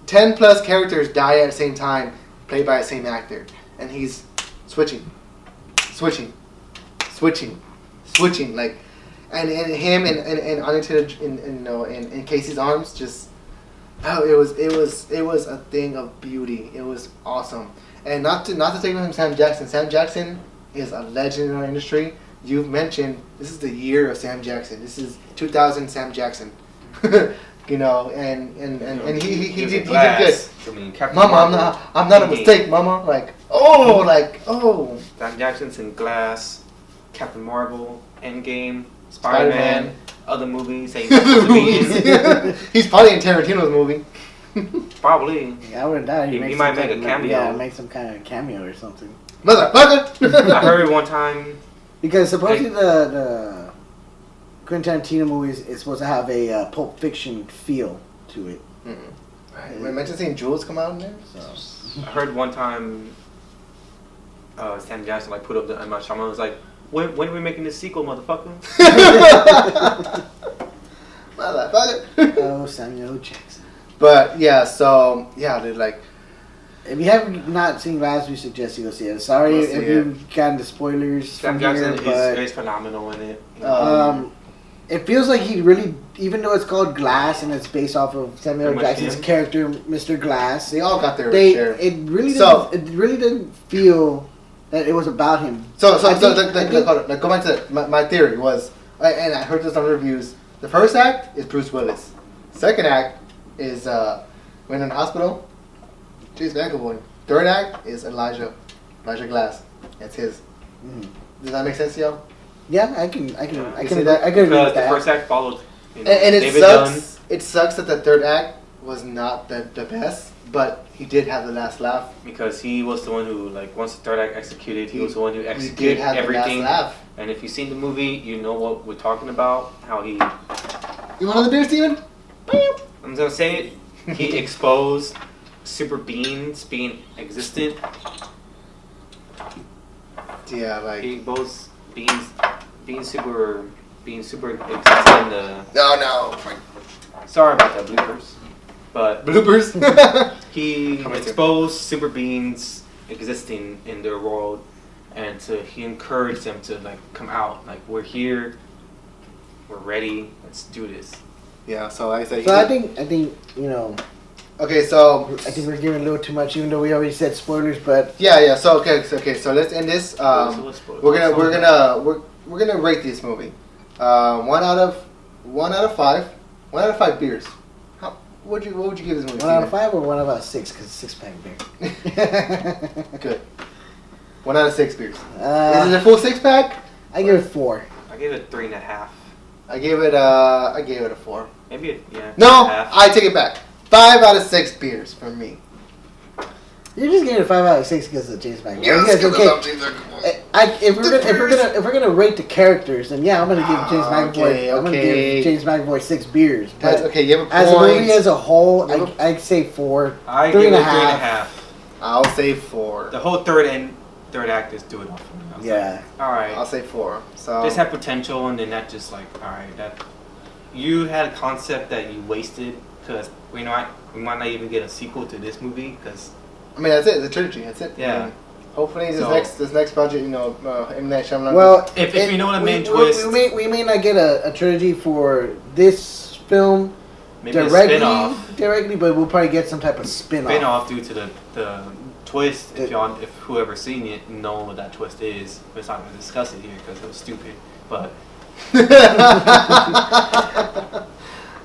10 plus characters die at the same time, played by the same actor, and he's switching, like, and him and Undertaker in Casey's arms just. Oh, it was a thing of beauty. It was awesome, and not to take away from Sam Jackson. Sam Jackson is a legend in our industry. You've mentioned this is the year of Sam Jackson. This is 2000 Sam Jackson. You know, and he did good. I mean, Mama, I'm not a mistake, Mama. Like oh. Sam Jackson's in Glass, Captain Marvel, Endgame, Spider-Man. Other movies. He's probably in Tarantino's movie. Probably. Yeah, I wouldn't doubt he might make a cameo. Yeah, make some kind of cameo or something. Motherfucker! I heard one time. Because supposedly the Quentin Tarantino movies is supposed to have a Pulp Fiction feel to it. Right. We mentioned seeing Jules come out in there. So. I heard one time Sam Jackson like put up the M. Night Shyamalan was like, when are we making this sequel, motherfucker? Motherfucker. Oh, Samuel Jackson. But yeah, so yeah, dude, like. If you have not seen Glass, we suggest you go see it. Sorry if you've gotten the spoilers. Sam Jackson is phenomenal in it. It feels like he really, even though it's called Glass and it's based off of Samuel Jackson's character, Mr. Glass. They all got their share. It really didn't feel that it was about him. So go back to my theory was, and I heard this on reviews. The first act is Bruce Willis. Second act is when in the hospital, James McAvoy. Third act is Elijah Glass. That's his. Does that make sense to y'all? Yeah, I can agree with that. The first act followed. And it sucks. It sucks that the third act was not the best, but he did have the last laugh because he was the one who, like, once the third act executed, he was the one who executed everything. The last laugh. And if you've seen the movie, you know what we're talking about. How he. You want another beer, Steven? I'm gonna say it. He exposed super beings being existent. Yeah, like he exposed being super existent in the. No. Sorry about that, bloopers. But bloopers. He exposed super beings existing in their world, and he encouraged them to like come out. Like, we're here, we're ready. Let's do this. Yeah. So I say. So I think you know. Okay, so I think we're giving a little too much, even though we already said spoilers. But yeah. So okay. So let's end this. We're gonna rate this movie. 1 out of 5. 1 out of 5 beers. What would you give this movie? 1 out of 5 or 1 out of 6? Because 6-pack beer. Good. 1 out of 6 beers. Is it a full 6-pack? I give it 4. I gave it 3.5. I gave it a 4. Maybe No, I take it back. 5 out of 6 beers for me. You're just giving it 5 out of 6 because of James McAvoy. Yeah, if we're gonna rate the characters, then yeah, I'm gonna give James McAvoy. I'm gonna give James McAvoy 6 beers. But okay, you have a point. As a movie as a whole, I'd say 4. I give it 3.5. I'll say 4. The whole third act is doing it for me. Yeah. All right. I'll say 4. So this had potential, and then that just like, all right, that you had a concept that you wasted because we might not even get a sequel to this movie because. I mean, that's it. The trilogy. That's it. Yeah. I mean, hopefully, this next project, M. Night Shyamalan. Well, if you know what I mean, twist. We may not get a trilogy for this film. Maybe directly, but we'll probably get some type of spin-off. Spin-off due to the twist. If whoever's seen it know what that twist is, we're not going to discuss it here because it was stupid. But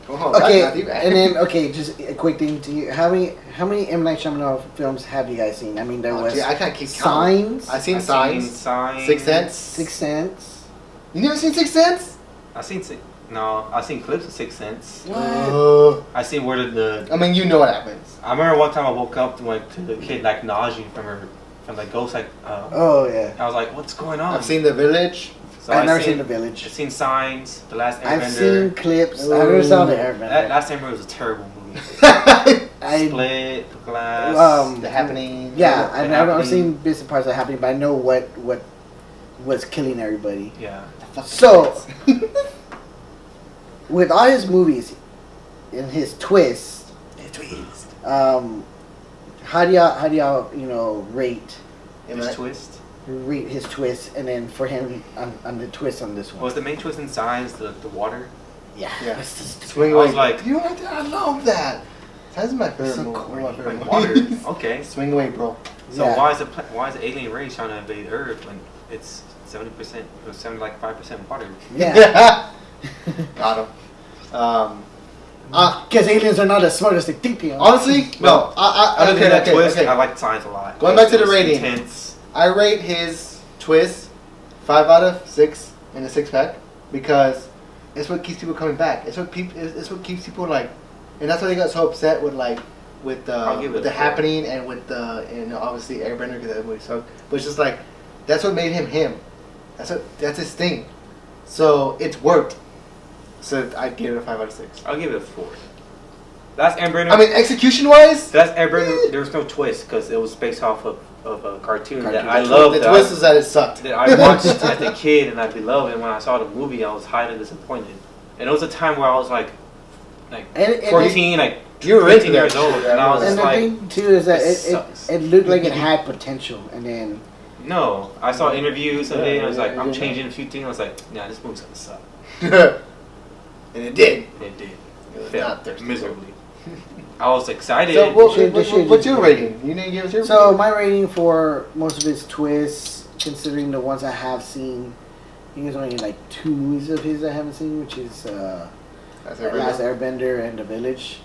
okay, and then just a quick thing to you. How many M. Night Shyamalan films have you guys seen? I mean, there was I can't keep Signs. I've seen Signs. Sixth Sense. Sixth Sense. You never seen Sixth Sense? I've seen clips of Sixth Sense. What? I seen where I mean, you know what happens. I remember one time I woke up to the kid like nausea from the ghost like. Oh yeah. I was like, what's going on? I've seen The Village. So I've never seen The Village. I've seen Signs, The Last Airbender. I've seen clips. I never saw The Airbender. That Last Airbender was a terrible movie. Split, The Glass, The Happening. Yeah, I've never seen bits and parts of The Happening, but I know what was killing everybody. Yeah. So, with all his movies, in his twist. How do y'all rate His twist. Rate his twist, and then for him on the twist on this one? Was the main twist inside the water? Yeah. Swing I away. was like, you like that? I love that. That's my favorite So movie. corny. One of my favorite Like water. movies. Okay. Swing away, bro. So Yeah. why is the alien race trying to invade Earth when it's 70% or 75% water? Yeah. Got him. Because aliens are not as smart as they think they are. Honestly, no. Other than that twist, I like the science a lot. Going back to the It was rating. intense. I rate his twist 5 out of 6 in a 6-pack because it's what keeps people coming back. It's what keeps people like, and that's why they got so upset with with I'll give it the a 4. happening and with the obviously Airbender because that movie sucked. But it's just like that's what made him him. That's his thing. So it's worked. So I'd give it a 5 out of 6. I'll give it a 4. That's Airbender. I mean, execution wise, That's Airbender. There was no twist because it was based off of a cartoon that I the loved. The twist was that it sucked. That I watched as a kid and I beloved, and when I saw the movie, I was highly disappointed. And it was a time where I was like And 14, like You were 15 into that years old, shit, and I was And just the like, thing too is that this sucks. it looked like it had potential, and then no. I saw interviews of it, and I was like, I'm changing a few things. I was like, nah, this movie's gonna suck. And it did. It did. It was Failed not thirsty. miserably. I was excited. So what's your should- rating? You didn't give us your so rating. my rating for most of his twists, considering the ones I have seen, I think there's only like 2 movies of his I haven't seen, which is That's Last it. Airbender and The Village.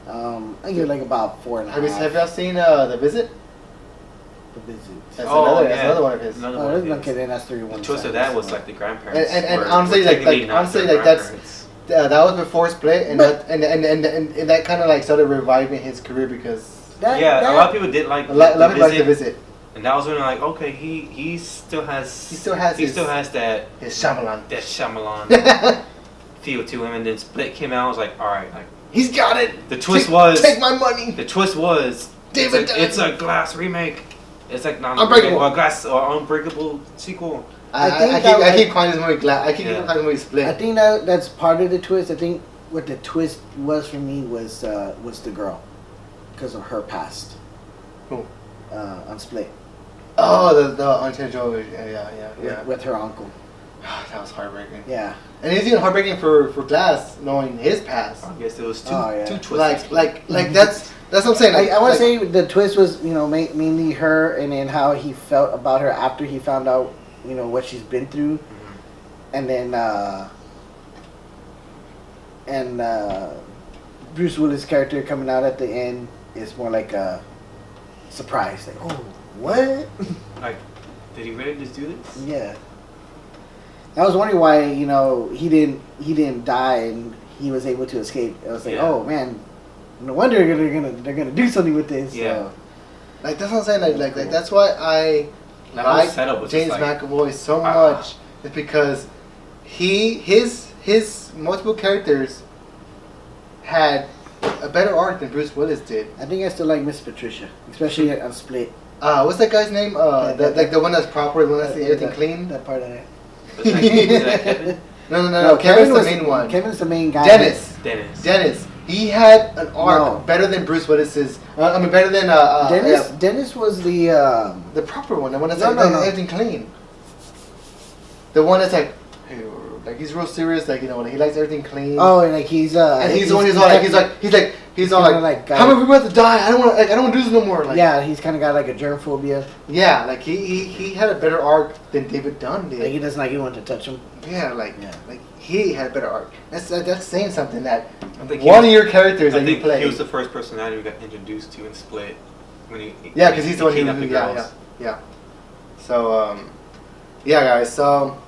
I give it like about 4.5. Have y'all seen The Visit? The Visit. That's Oh, that's yeah. another one of his. Another Oh, one of okay, his. then that's 3 The 1. twist of that was like the grandparents. And were honestly, technically not honestly, their that's grandparents. that was before Split, and that kind of like started reviving his career because That, Yeah, that, a lot of people did like a lot of the people like The visit, Visit. and that was when like, okay, he still has He still has that his Shyamalan. Shyamalan feel to him, and then Split came out. I was like, all right, like He's got it. the twist was take my money. the twist was David it's a Glass remake. It's like not Unbreakable. or Glass or Unbreakable sequel. I keep calling this movie Glass. I keep calling this movie Split. I think that's part of the twist. I think what the twist was for me was the girl, because of her past. Who? On Split. Oh, the unintentional. Yeah. With her uncle. That was heartbreaking. Yeah. And it's even heartbreaking for Glass knowing his past. I guess it was two Oh, yeah. two twists. Like that's what I'm saying. Like, I want like, to say the twist was mainly her, and then how he felt about her after he found out what she's been through, and then Bruce Willis' character coming out at the end is more like a surprise. Like, oh, what? Like, did he really just do this? Yeah. I was wondering why he didn't die and he was able to escape. I was like, Yeah. oh man, no wonder they're gonna do something with this. Yeah. like that's what I'm saying. Like that's why I That whole like setup was James just like, McAvoy so much. It's because his multiple characters had a better arc than Bruce Willis did. I think I still like Miss Patricia, especially on Split. What's that guy's name? The one that's proper, the one that's everything clean. That part of it. Was that Kevin? No. Kevin's the main one. Kevin's the main guy. Dennis. He had an arc No. better than Bruce Willis's. Better than Dennis was the the proper one. The one that's No, like no. everything clean. The one that's like he's real serious. Like he likes everything clean. like he's And he's the one who's all like how many people have to die? I don't want to do this no more. Like, yeah, he's kind of got like a germ phobia. yeah, like he had a better arc than David Dunn did. Like he doesn't like anyone to touch him. Yeah, like he had a better arc. That's saying something that I think one of your characters I that you think play. he was the first personality we got introduced to in Split. When Yeah, because he's the one who kidnapped the girls. yeah. So yeah, guys. So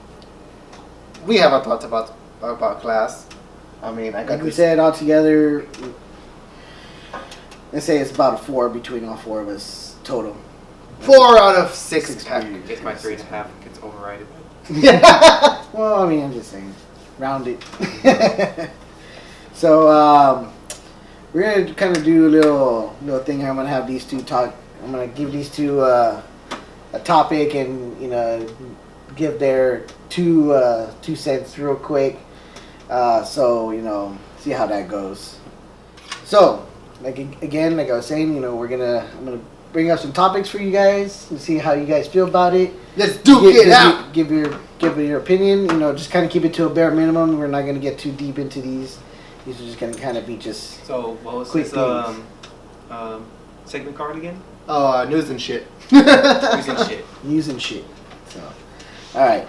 we have our thoughts about Glass. I mean, I got Like we this. said, all together, let's say it's about a 4 between all 4 of us total. 4 out of 6 pack. I guess my 3.5 gets overridden. Yeah. Well, I mean, I'm just saying, round it. So we're gonna kind of do a little thing here. I'm gonna have these two talk. I'm gonna give these two a topic and see see how that goes. So, like I was saying, I'm gonna bring up some topics for you guys and see how you guys feel about it. Let's it out. Give your opinion. Just kind of keep it to a bare minimum. We're not gonna get too deep into these. These are just gonna kind of be just. So what was quick this segment card again? Oh, news and shit. News and shit. So, all right.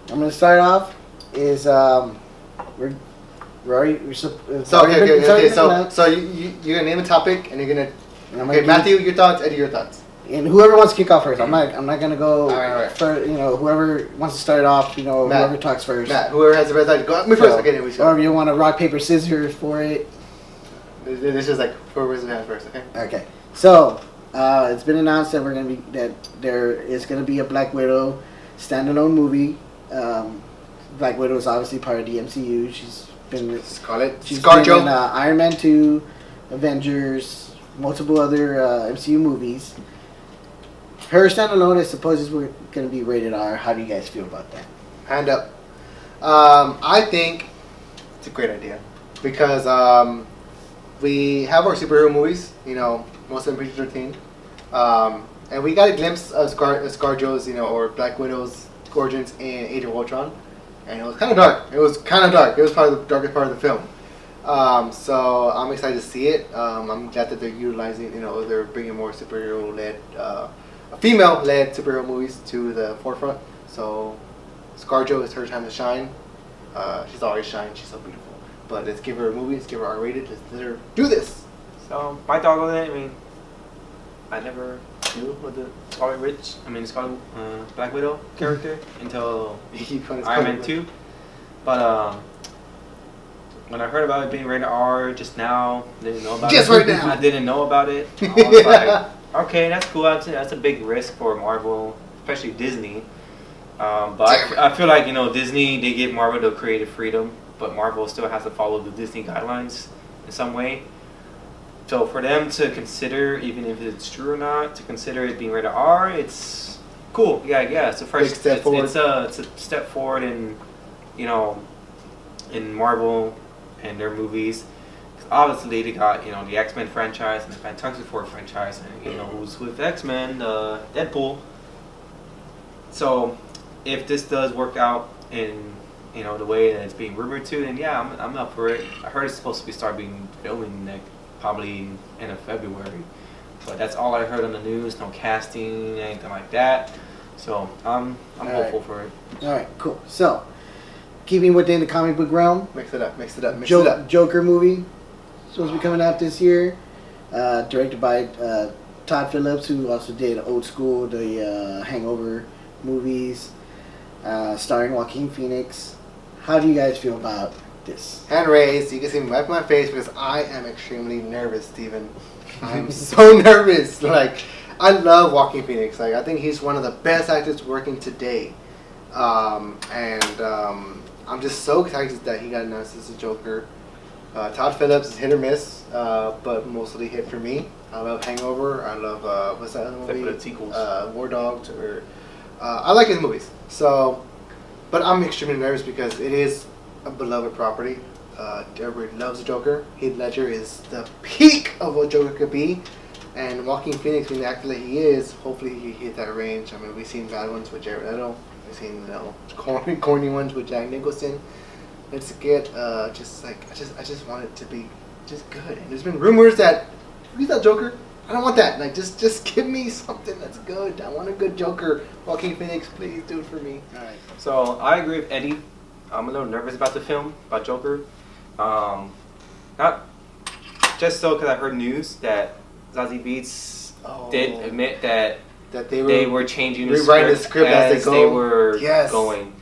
I'm gonna start off. Okay. So you're gonna name a topic and you're gonna. Okay, Matthew, your thoughts. Eddie, your thoughts. And whoever wants to kick off first, I'm not gonna go. All right. For whoever wants to start off, whoever talks first. Matt, whoever has the best idea, go me first. Okay, then we start. Or if you want to rock paper scissors for it. This is like whoever has first. Okay. Okay. So it's been announced that there is gonna be a Black Widow standalone movie. Black Widow is obviously part of the MCU. She's been in Iron Man 2, Avengers, multiple other MCU movies. Her standalone is supposedly going to be rated R. How do you guys feel about that? Hand up. I think it's a great idea because we have our superhero movies. Most of them PG-13, and we got a glimpse of ScarJo's, or Black Widow's origins in Age of Ultron. And it was kind of dark. It was probably the darkest part of the film. So I'm excited to see it. I'm glad that they're utilizing, they're bringing more female-led superhero movies to the forefront. So ScarJo is her time to shine. She's always shined. She's so beautiful. But let's give her a movie. Let's give her R-rated. Let's let her do this. So my thought on it. I never knew what the Black Widow character until Iron Man 2. But when I heard about it being rated R just now, didn't know about it. Just right now. I didn't know about it. I was like, okay, that's cool. That's a big risk for Marvel, especially Disney. But I feel like Disney, they give Marvel the creative freedom, but Marvel still has to follow the Disney guidelines in some way. So for them to consider, even if it's true or not, to consider it being rated R, it's cool. Yeah, it's a fresh step forward. It's a step forward in, in Marvel and their movies. 'Cause obviously they got the X-Men franchise and the Fantastic Four franchise, and who's with X-Men, Deadpool. So if this does work out in the way that it's being rumored to, then yeah, I'm up for it. I heard it's supposed to be filming probably end of February, but that's all I heard on the news. No casting, anything like that. So I'm hopeful for it. All right, cool. So keeping within the comic book realm, mix it up. Joker movie supposed to be coming out this year, directed by Todd Phillips, who also did Old School, the Hangover movies, starring Joaquin Phoenix. How do you guys feel about this? Hand raised. You can see me wipe my face because I am extremely nervous, Steven. I'm so nervous. I love Joaquin Phoenix. I think he's one of the best actors working today. I'm just so excited that he got announced as a Joker. Todd Phillips is hit or miss, but mostly hit for me. I love Hangover. I love what's that other movie? War Dogs. I like his movies. So, but I'm extremely nervous because it is a beloved property. Everybody loves the Joker. Heath Ledger is the peak of what Joker could be, and Joaquin Phoenix, being the actor that he is, hopefully he hit that range. We've seen bad ones with Jared Leto. We've seen corny ones with Jack Nicholson. Let's get I just want it to be just good. And there's been rumors that he's that Joker. I don't want that. Just give me something that's good. I want a good Joker. Joaquin Phoenix, please do it for me. All right. So I agree with Eddie. I'm a little nervous about the film, about Joker. Not just so because I heard news that Zazie Beetz did admit that they were changing the script as they were going.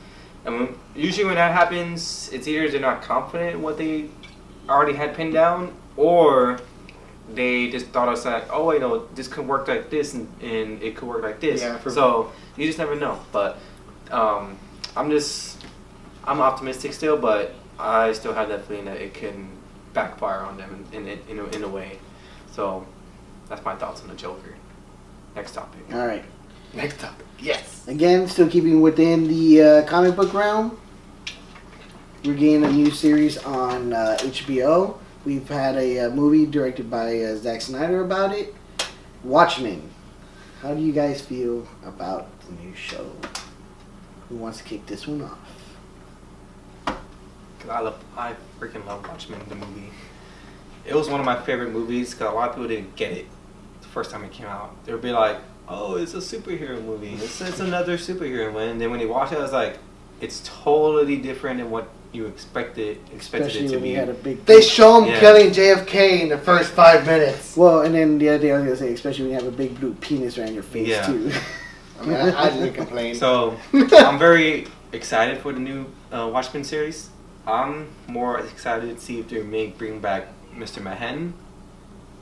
And usually when that happens, it's either they're not confident in what they already had pinned down, or they just thought us like, oh wait, no, this could work like this and it could work like this. Yeah, so you just never know. But I'm optimistic still, but I still have that feeling that it can backfire on them in a way. So that's my thoughts on the Joker. Next topic. All right. Next topic. Yes. Again, still keeping within the comic book realm. we're getting a new series on HBO. We've had a movie directed by Zack Snyder about it. Watchmen. How do you guys feel about the new show? Who wants to kick this one off? I freaking love Watchmen, the movie. It was one of my favorite movies because a lot of people didn't get it the first time it came out. They would be like, "Oh, it's a superhero movie. It's another superhero movie." And then when they watched it, I was like, "It's totally different than what you expected Especially it to when be." we had a big. They show him Yeah. killing JFK in the first 5 minutes. Well, and then the other day I was gonna say, especially when you have a big blue penis around your face Yeah. too. I mean, I didn't complain. So I'm very excited for the new Watchmen series. I'm more excited to see if they may bring back Mr. Manhattan,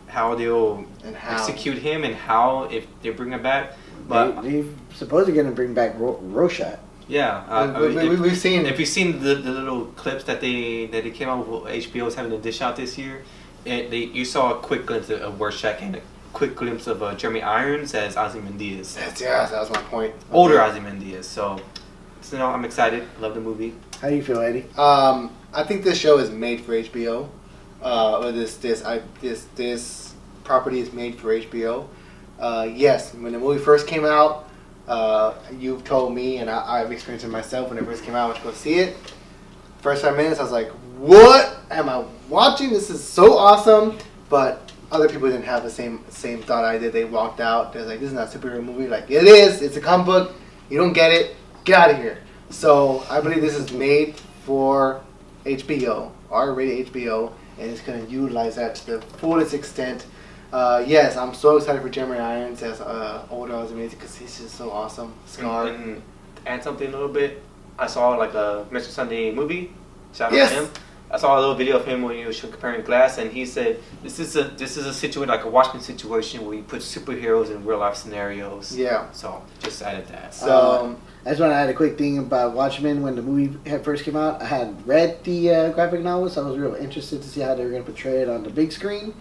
how they'll execute him, and how if they bring him back. But they're supposedly gonna bring back Rorschach. yeah, we've seen. If you've seen the little clips that they came out with, HBO was having a dish out this year, you saw a quick glimpse of Rorschach and a quick glimpse of Jeremy Irons as Ozymandias. That was my point. Older Ozymandias. So I'm excited. Love the movie. How do you feel, Eddie? I think this show is made for HBO. Or this property is made for HBO. Yes, when the movie first came out, you've told me, and I've experienced it myself when it first came out. I went to go see it. First 5 minutes, I was like, "What am I watching? This is so awesome!" But other people didn't have the same thought I did. They walked out. They're like, "This is not a superhero movie." Like, it is. It's a comic book. You don't get it. Get out of here. So I believe this is made for HBO, R-rated HBO, and it's going to utilize that to the fullest extent. Yes, I'm so excited for Jeremy Irons as older Ozymandias because he's just so awesome. Scar. And to add something a little bit, I saw like a Mr. Sunday movie. Shout out Yes. to him. I saw a little video of him when he was comparing glass, and he said this is a situation like a Watchmen situation where you put superheroes in real life scenarios. Yeah. So just added that. So I just want to add a quick thing about Watchmen. When the movie had first came out, I had read the graphic novel, so I was real interested to see how they were going to portray it on the big screen.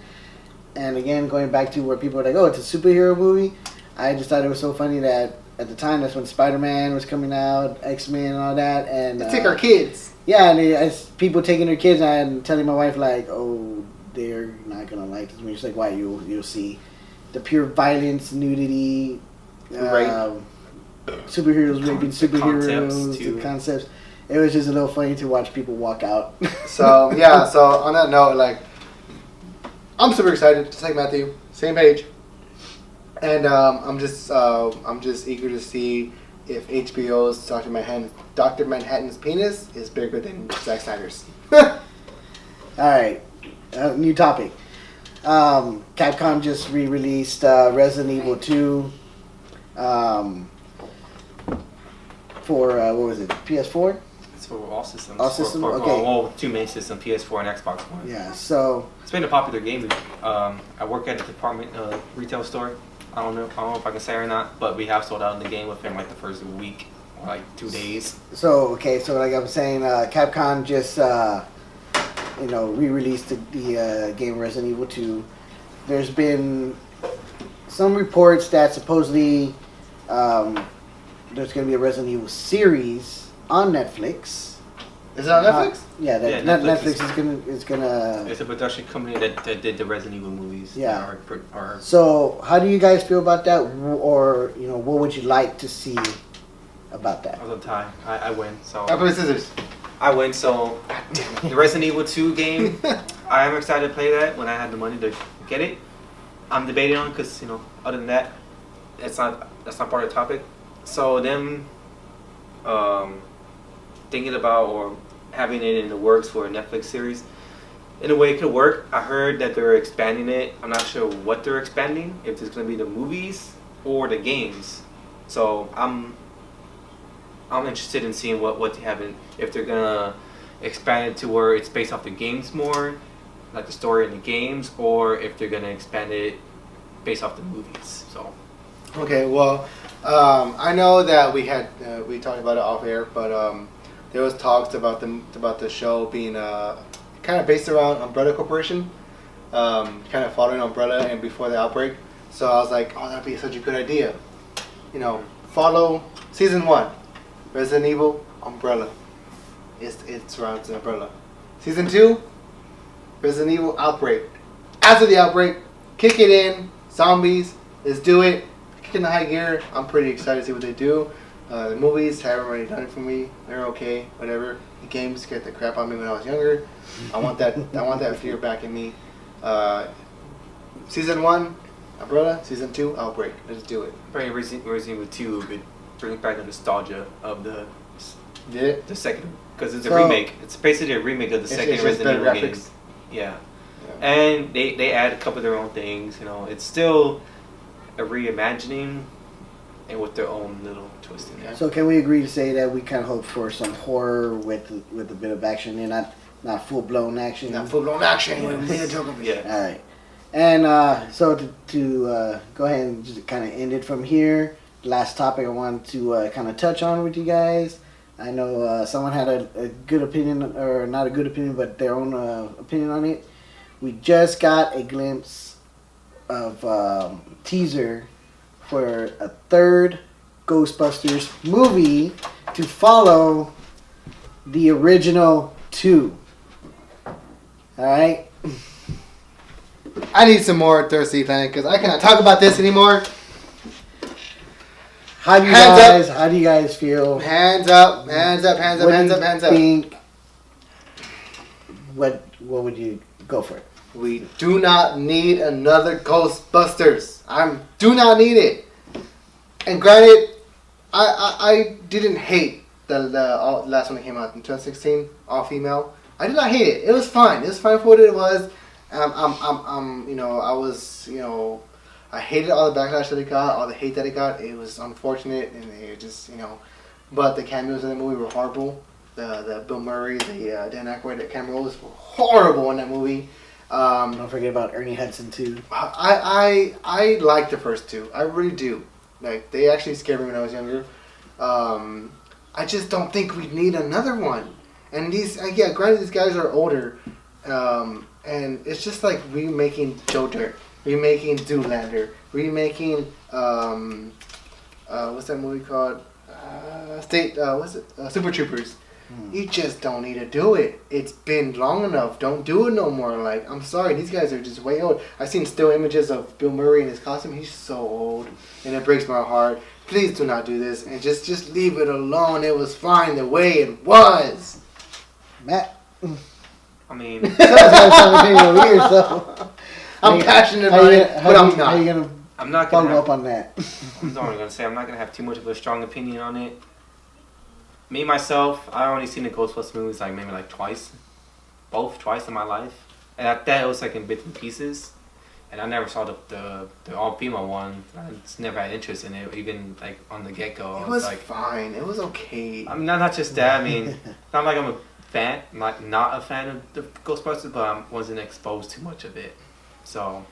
And again, going back to where people were like, "Oh, it's a superhero movie," I just thought it was so funny that at the time that's when Spider-Man was coming out, X-Men and all that, and let's take our kids. yeah, and as people taking their kids and telling my wife like, "Oh, they're not gonna like this movie." She's like, "Why? You'll see the pure violence, nudity, superheroes raping superheroes, the concepts." It was just a little funny to watch people walk out. So yeah, so on that note, like, I'm super excited, just like Matthew, same page, and I'm just eager to see if HBO's Dr. Manhattan's penis is bigger than Zack Snyder's. All right, new topic. Capcom just re-released Resident Evil 2 for what was it? PS4. It's for all systems. All systems? For Okay. all two main systems, PS4 and Xbox One. Yeah. So It's been a popular game. I work at a department retail store. I don't know if I can say or not, but we have sold out in the game within like the first week or like 2 days. So like I'm saying, Capcom just re-released the game Resident Evil 2. There's been some reports that supposedly there's going to be a Resident Evil series on Netflix. Is it on Netflix? Yeah, Netflix is gonna. It's a production company that did the Resident Evil movies. Yeah. Are So, how do you guys feel about that, or what would you like to see about that? I was a tie. I win. So I play scissors. I win. So the Resident Evil 2 game, I am excited to play that when I had the money to get it. I'm debating on because other than that, that's not part of the topic. So them thinking about or having it in the works for a Netflix series, in a way it could work. I heard that they're expanding it. I'm not sure what they're expanding, if it's going to be the movies or the games. So I'm interested in seeing what they have in, if they're going to expand it to where it's based off the games more, like the story in the games, or if they're going to expand it based off the movies. So Okay, well, I know that we talked about it off air, but there was talks about the show being kind of based around Umbrella Corporation, kind of following Umbrella and before the outbreak. So I was like, oh, that'd be such a good idea. Follow season 1, Resident Evil, Umbrella. it surrounds the umbrella. Season 2, Resident Evil Outbreak. After the outbreak, kick it in, zombies, let's do it. Kick in the high gear. I'm pretty excited to see what they do. The movies haven't already done it for me. They're okay, whatever. The games scared the crap out of me when I was younger. I want that fear back in me. Season 1, Umbrella. Season 2, Outbreak. Let's do it. Probably Resident Evil 2 would bring back the nostalgia of the second, because it's a remake. It's basically a remake of the second Resident Evil game. Yeah. And they add a couple of their own things. You know, it's still a reimagining, and with their own little twist in there. So can we agree to say that we kind of hope for some horror with a bit of action and not full blown action? Not full blown action. Yeah. All right. And so to go ahead and just kind of end it from here. Last topic I wanted to kind of touch on with you guys. I know someone had a good opinion, or not a good opinion, but their own opinion on it. We just got a glimpse of teaser for a third Ghostbusters movie to follow the original 2. Alright? I need some more Thirsty Planet because I cannot talk about this anymore. How do you guys feel? Hands up, hands up, hands up, hands up, hands up. What would you go for? We do not need another Ghostbusters. Do not need it. And granted, I didn't hate the last one that came out in 2016, all female. I did not hate it. It was fine. It was fine for what it was. I hated all the backlash that it got, all the hate that it got. It was unfortunate, and it just, but the cameos in the movie were horrible. The Bill Murray, the Dan Aykroyd, the cameos were horrible in that movie. Don't forget about Ernie Hudson too. I like the first two. I really do. Like, they actually scared me when I was younger. I just don't think we need another one. And granted, these guys are older, and it's just like remaking Joe Dirt, remaking Zoolander, remaking what's that movie called? Super Troopers. You just don't need to do it. It's been long enough. Don't do it no more. Like, I'm sorry, these guys are just way old. I've seen still images of Bill Murray in his costume. He's so old, and it breaks my heart. Please do not do this, and just leave it alone. It was fine the way it was. Matt. I mean, I'm passionate about it, but I'm not. How you gonna I'm not follow gonna up on that? I'm only gonna say I'm not gonna have too much of a strong opinion on it. Me myself, I only seen the Ghostbusters movies like maybe like twice in my life, and at that it was like in bits and pieces, and I never saw the all female one. I just never had interest in it, even like on the get go. It was like fine. It was okay. I mean, not just that. I mean, not like I'm a fan, like not a fan of the Ghostbusters, but I wasn't exposed to much of it, so.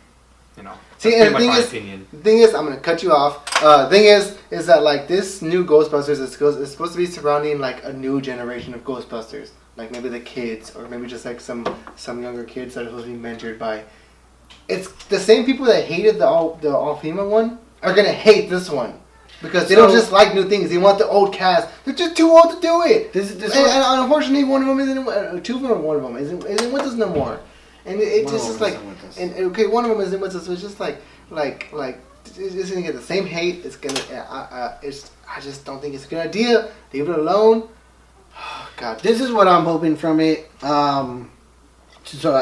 See, and the thing is, I'm gonna cut you off. Thing is that like this new Ghostbusters is supposed to be surrounding like a new generation of Ghostbusters, like maybe the kids, or maybe just like some younger kids that are supposed to be mentored by. It's the same people that hated the all female one are gonna hate this one because they don't just like new things. They want the old cast. They're just too old to do it. And unfortunately, one of them isn't. Two of them, one of them isn't with us no more. And it just is like, and okay, one of them isn't with us. So it's just like it's gonna get the same hate. It's gonna, I just don't think it's a good idea. Leave it alone. Oh, God, this is what I'm hoping from it. So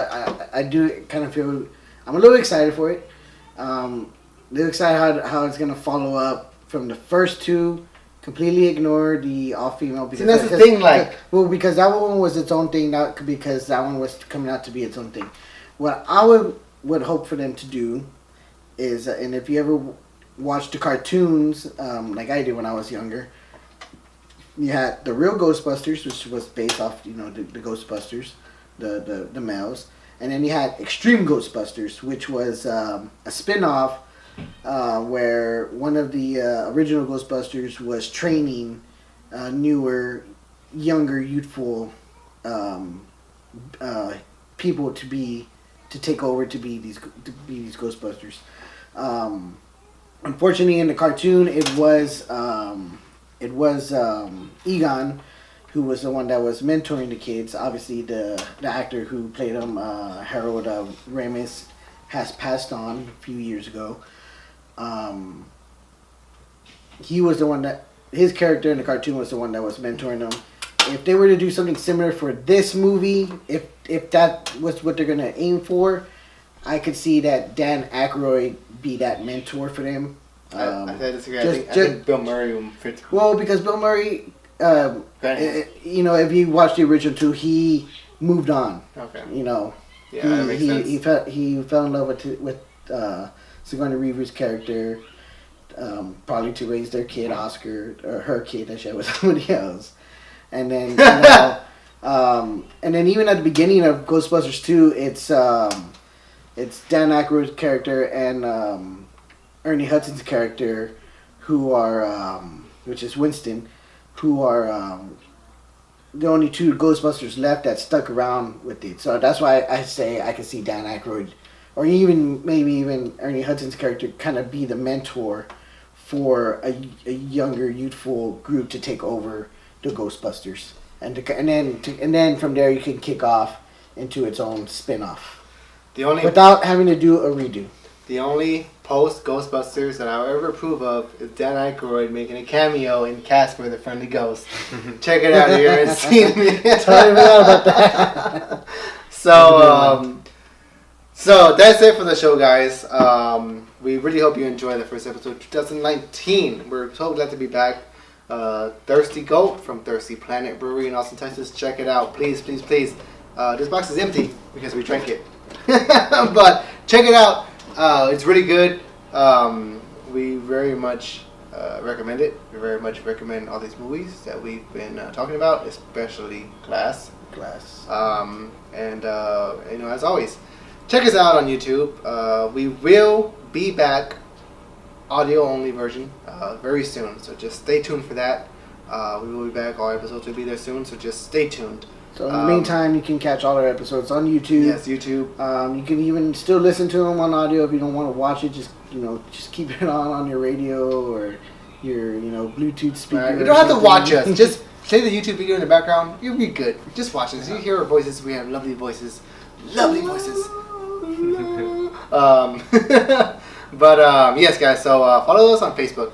I do kind of feel I'm a little excited for it. A little excited how it's gonna follow up from the first two. Completely ignore the all-female because that's the thing. Because that one was its own thing. Because that one was coming out to be its own thing. What I would hope for them to do is, and if you ever watched the cartoons, like I did when I was younger, you had the real Ghostbusters, which was based off the Ghostbusters, the males, and then you had Extreme Ghostbusters, which was a spin-off. Where one of the original Ghostbusters was training newer, younger, youthful people to take over to be these Ghostbusters. Unfortunately, in the cartoon, it was Egon. who was the one that was mentoring the kids. Obviously, the actor who played him, Harold Ramis, has passed on a few years ago. He was the one that, his character in the cartoon was the one that was mentoring them. If they were to do something similar for this movie, if that was what they're going to aim for, I could see that Dan Aykroyd be that mentor for them. I disagree. I think Bill Murray will fit. Well, because Bill Murray, you know, if you watch the original two, he moved on. Okay. You know, yeah, that makes sense. He fell in love with Sigourney Weaver's character, probably to raise their kid Oscar, or her kid that she had with somebody else, and then you know, and then even at the beginning of Ghostbusters 2, it's Dan Aykroyd's character and Ernie Hudson's character, who are which is Winston, who are the only two Ghostbusters left that stuck around with it. So that's why I say I can see Dan Aykroyd, or maybe even Ernie Hudson's character, kind of be the mentor for a younger, youthful group to take over the Ghostbusters, and then from there you can kick off into its own spin-off. Without having to do a redo. The only post Ghostbusters that I'll ever approve of is Dan Aykroyd making a cameo in Casper the Friendly Ghost. Check it out if you haven't seen it. Totally forgot about that. So that's it for the show, guys. We really hope you enjoyed the first episode of 2019. We're so glad to be back. Thirsty Goat from Thirsty Planet Brewery in Austin, Texas. Check it out, please, please, please. This box is empty because we drank it. But check it out. It's really good. We very much recommend it. We very much recommend all these movies that we've been talking about, especially Glass. And you know, as always, check us out on YouTube. We will be back, audio only version, very soon. So just stay tuned for that. We will be back. All episodes will be there soon. So just stay tuned. So in the meantime, you can catch all our episodes on YouTube. Yes, YouTube. You can even still listen to them on audio if you don't want to watch it. Just keep it on your radio or your Bluetooth speaker. Right. You don't have to watch us. Just play the YouTube video in the background. You'll be good. Just watch us. You hear our voices. We have lovely voices. Lovely voices. But yes, guys. So follow us on Facebook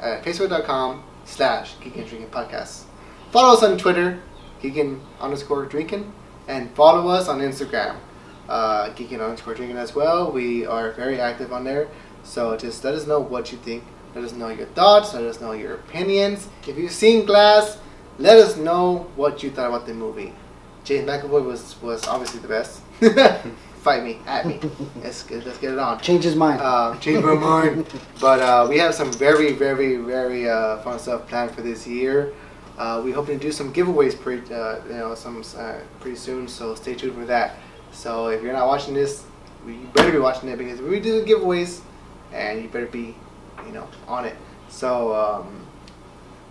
at facebook.com/Geekin Drinkin Podcast. Follow us on Twitter. Geekin_Drinkin, and follow us on Instagram, Geekin_Drinkin as well. We are very active on there, so just let us know what you think. Let us know your thoughts. Let us know your opinions. If you've seen Glass, let us know what you thought about the movie. James McAvoy was obviously the best. Fight me, at me. Let's get it on. Change his mind. Change my mind. But we have some very, very, very fun stuff planned for this year. We hope to do some giveaways pretty soon, so stay tuned for that. So if you're not watching this, you better be watching it because we do the giveaways, and you better be, on it. So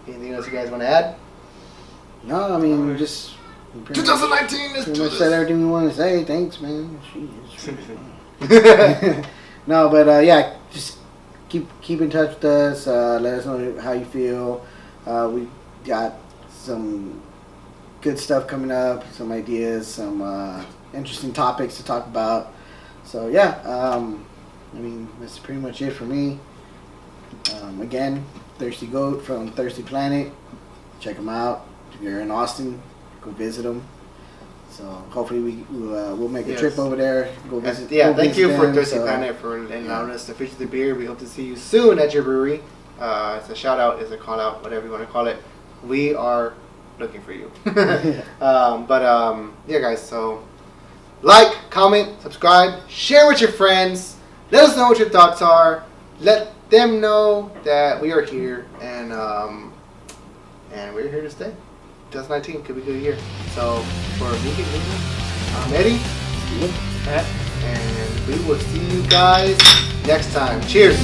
anything else you guys want to add? No, I mean just 2019. Let's do this. Said everything we want to say. Thanks, man. No, but yeah, just keep in touch with us. Let us know how you feel. We got some good stuff coming up, some ideas, some interesting topics to talk about. So yeah, I mean, that's pretty much it for me. Again, Thirsty Goat from Thirsty Planet. Check them out. If you're in Austin, go visit them. So hopefully we'll make a trip over there. Go visit. Yeah, thank you for Thirsty Planet for allowing us to feature the beer. We hope to see you soon at your brewery. It's a shout out, it's a call out, whatever you want to call it. We are looking for you. Yeah, guys, so like, comment, subscribe, share with your friends. Let us know what your thoughts are. Let them know that we are here, and we're here to stay. 2019 could be a good year. So for Geekin Drinkin, I'm Eddie, and we will see you guys next time. Cheers.